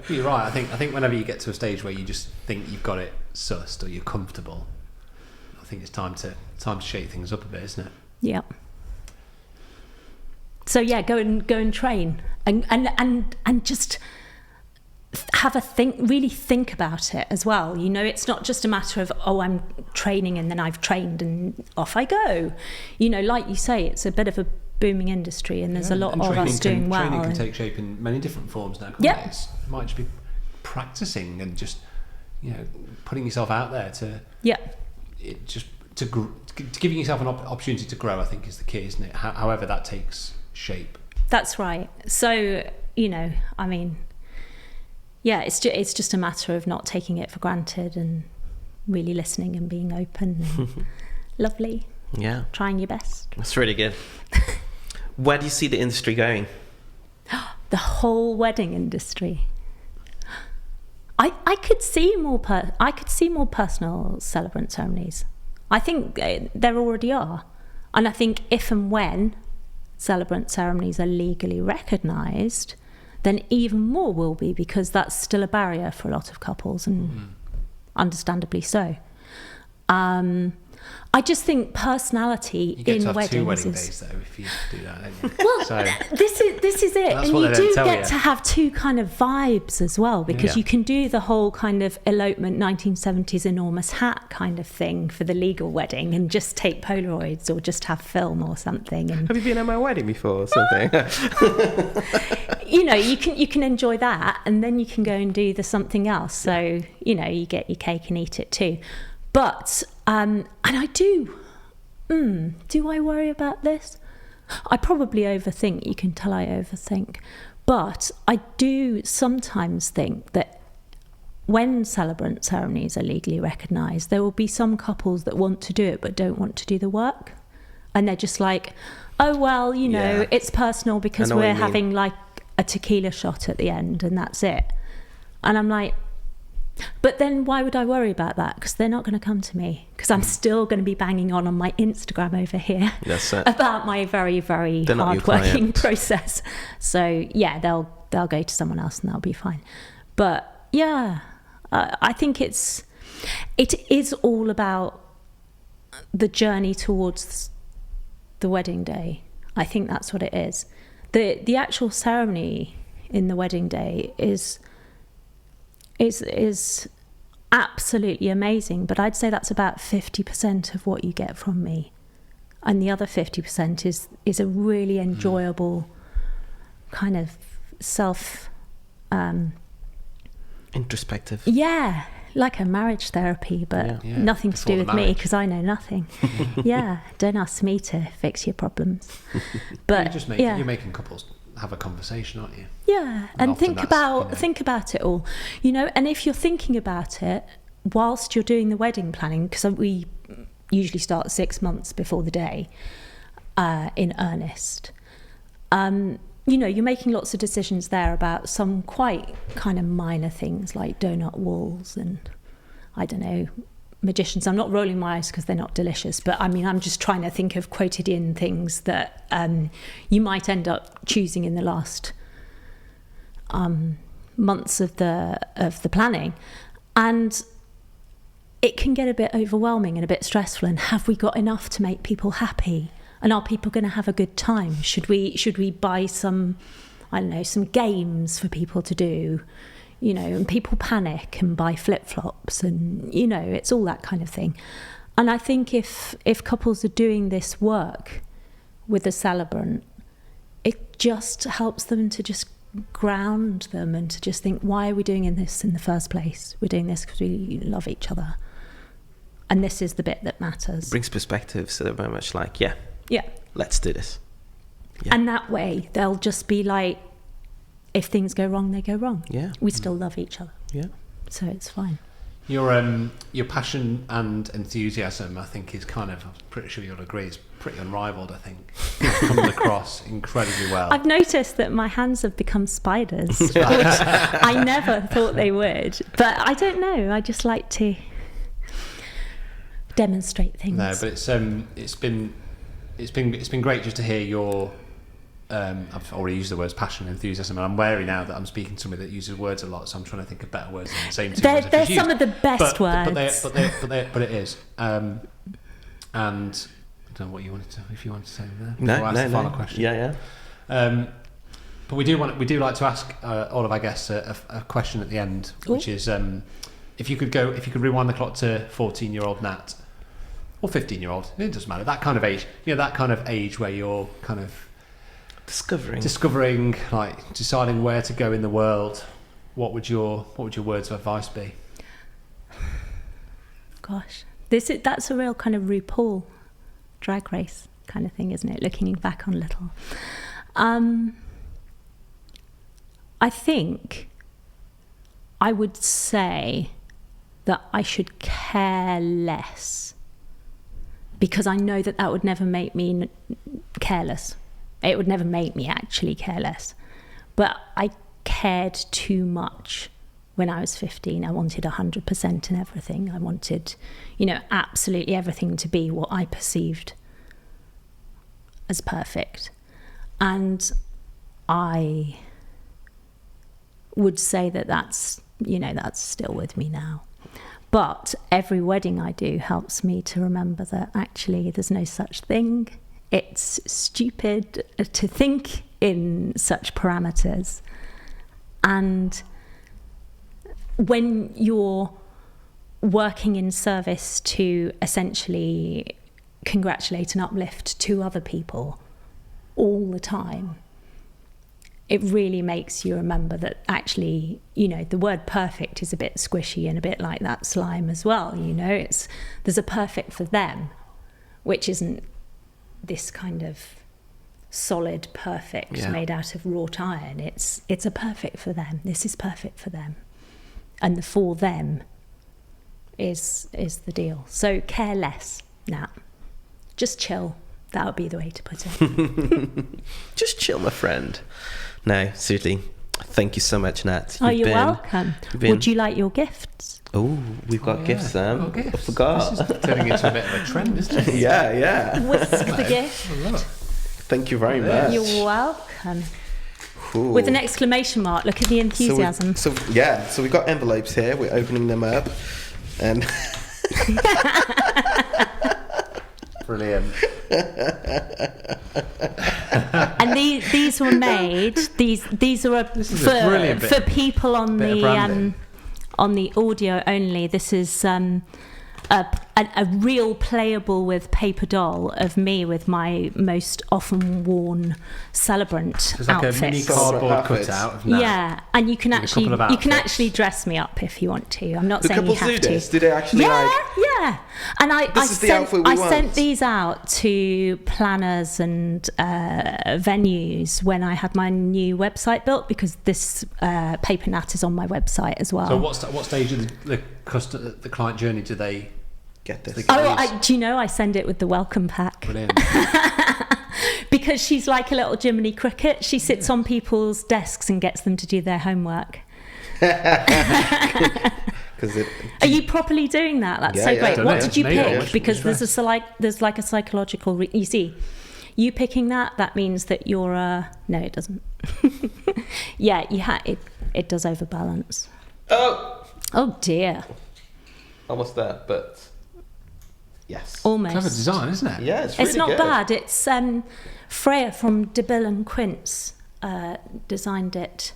You're right. I think whenever you get to a stage where you just think you've got it sussed or you're comfortable, I think it's time to shake things up a bit, isn't it? Yeah. So go and train and just have a think. Really think about it as well. It's not just a matter of I'm training and then I've trained and off I go. Like you say, it's a bit of a booming industry and there's a lot of us doing well. Training can take shape in many different forms now. It might just be practicing and just putting yourself out there to it just to giving yourself an opportunity to grow, I think, is the key, isn't it? However that takes shape. That's right. So, I mean, yeah, it's just a matter of not taking it for granted and really listening and being open and lovely. Yeah. Trying your best. That's really good. Where do you see the industry going? The whole wedding industry. I could see more personal celebrant ceremonies. I think there already are. And I think if and when celebrant ceremonies are legally recognised, then even more will be, because that's still a barrier for a lot of couples, and understandably so. I just think personality you get in to have weddings 2 wedding days though if you do that, don't you? Well, so, this is it, and you do get to have 2 kind of vibes as well, because you can do the whole kind of elopement 1970s enormous hat kind of thing for the legal wedding, and just take Polaroids or just have film or something. And have you been at my wedding before or something? You can enjoy that, and then you can go and do the something else. So you get your cake and eat it too. But, and I do I worry about this? I probably overthink. You can tell I overthink. But I do sometimes think that when celebrant ceremonies are legally recognised, there will be some couples that want to do it but don't want to do the work. And they're just like, oh, well, it's personal because we're having like a tequila shot at the end and that's it. And I'm like, but then why would I worry about that? Because they're not going to come to me, because I'm still going to be banging on my Instagram over here about my very, very hard-working process. So yeah, they'll go to someone else and that'll be fine. But yeah, I think it is all about the journey towards the wedding day. I think that's what it is. The actual ceremony in the wedding day is absolutely amazing, but I'd say that's about 50% of what you get from me, and the other 50% is a really enjoyable kind of self introspective, like a marriage therapy, but nothing to do with me, because I know nothing. Don't ask me to fix your problems. But you're making couples have a conversation, aren't you? And think about it all, and if you're thinking about it whilst you're doing the wedding planning, because we usually start 6 months before the day in earnest, you're making lots of decisions there about some quite kind of minor things like donut walls and, I don't know, magicians. I'm not rolling my eyes because they're not delicious, but I mean, I'm just trying to think of quotidian things that you might end up choosing in the last months of the planning, and it can get a bit overwhelming and a bit stressful. And have we got enough to make people happy? And are people going to have a good time? Should we buy some, I don't know, some games for people to do? And people panic and buy flip-flops, and, it's all that kind of thing. And I think if couples are doing this work with a celebrant, it just helps them to just ground them and to just think, why are we doing this in the first place? We're doing this because we love each other. And this is the bit that matters. Brings perspective, so they're very much like, let's do this. Yeah. And that way, they'll just be like, if things go wrong, they go wrong. Yeah. We still love each other. Yeah. So it's fine. Your passion and enthusiasm, I think, is kind of, I'm pretty sure you'll agree, is pretty unrivaled, I think. It comes across incredibly well. I've noticed that my hands have become spiders, which I never thought they would. But I don't know, I just like to demonstrate things. No, but it's been great just to hear your I've already used the words passion and enthusiasm, and I'm wary now that I'm speaking to somebody that uses words a lot, so I'm trying to think of better words than the same two words. They're some of the best words. But it is. And I don't know what you wanted to, if you wanted to say there. No. Final question. But we do like to ask all of our guests a question at the end, which is if you could rewind the clock to 14-year-old Nat, or 15-year-old, it doesn't matter, that kind of age, that kind of age where you're kind of discovering, like deciding where to go in the world, what would your words of advice be? Gosh, That's a real kind of RuPaul Drag Race kind of thing, isn't it? Looking back on Little. I think I would say that I should care less, because I know that would never make me careless. It would never make me actually careless. But I cared too much when I was 15. I wanted 100% in everything. I wanted, absolutely everything to be what I perceived as perfect. And I would say that that's still with me now. But every wedding I do helps me to remember that actually there's no such thing. It's stupid to think in such parameters. And when you're working in service to essentially congratulate and uplift two other people all the time, it really makes you remember that actually, the word perfect is a bit squishy and a bit like that slime as well. There's a perfect for them, which isn't this kind of solid perfect made out of wrought iron. It's a perfect for them. This is perfect for them. And the for them is the deal. So care less, Nat. Just chill. That would be the way to put it. Just chill, my friend. No, seriously, thank you so much, Nat. You're welcome. Would you like your gifts? Oh, we've got gifts, Sam. I forgot. This is turning into a bit of a trend, isn't it? Yeah. Whisk the gift. Thank you very much. You're welcome. Ooh. With an exclamation mark. Look at the enthusiasm. So we've got envelopes here. We're opening them up, and brilliant. And these were made. These are for people on the audio only. This is a real playable with paper doll of me with my most often worn celebrant it's like outfits. A mini cardboard cutout of Nat. Yeah, and you can actually dress me up if you want to. I'm not saying you have to. Do they actually Yeah. And I sent these these out to planners and venues when I had my new website built, because this paper Nat is on my website as well. So what stage of the client journey do they get this? Do you know, I send it with the welcome pack. Brilliant. Because she's like a little Jiminy Cricket. She sits on people's desks and gets them to do their homework. Are you properly doing that? That's so great. What did you pick? Because there's like a psychological. You see, you picking that means that you're no, it doesn't. Yeah, it does overbalance. Oh dear. Almost there, but yes. Almost. Clever design, isn't it? Yeah, it's really It's not good. bad. It's Freya from DeBill and Quince designed it.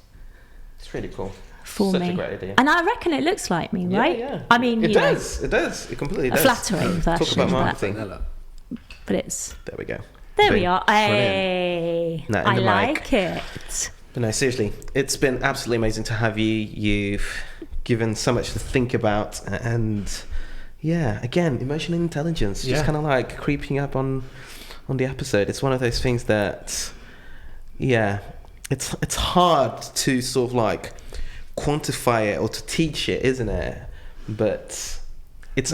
It's really cool. For Such me. a great idea. And I reckon it looks like me, right? Yeah. I mean, it does. It does. It completely does. A flattering version. Talk about marketing. But it's. There we go. There we are. Hey, No, I like it. But no, seriously, it's been absolutely amazing to have you. You've given so much to think about, and yeah, again, emotional intelligence just kind of like creeping up on the episode. It's one of those things that, it's hard to sort of like quantify it or to teach it, isn't it? But it's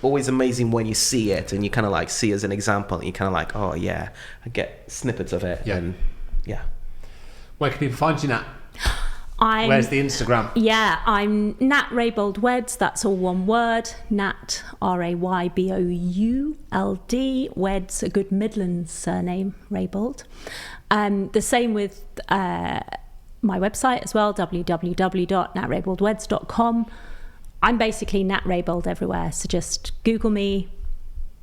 always amazing when you see it and you kind of like see as an example, and you kind of like, oh yeah, I get snippets of it. Yeah. And Where can people find you, Nat? Where's the Instagram? Yeah, I'm Nat Raybould Weds. That's all one word. Nat, Raybould. Weds, a good Midlands surname, Raybould. The same with my website as well, www.natraybouldweds.com. I'm basically Nat Raybould everywhere, so just Google me,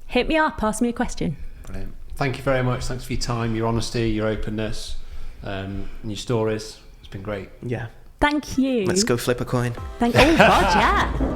hit me up, ask me a question. Brilliant. Thank you very much. Thanks for your time, your honesty, your openness, and your stories. It's been great. Yeah. Thank you. Let's go flip a coin. Oh, God, yeah.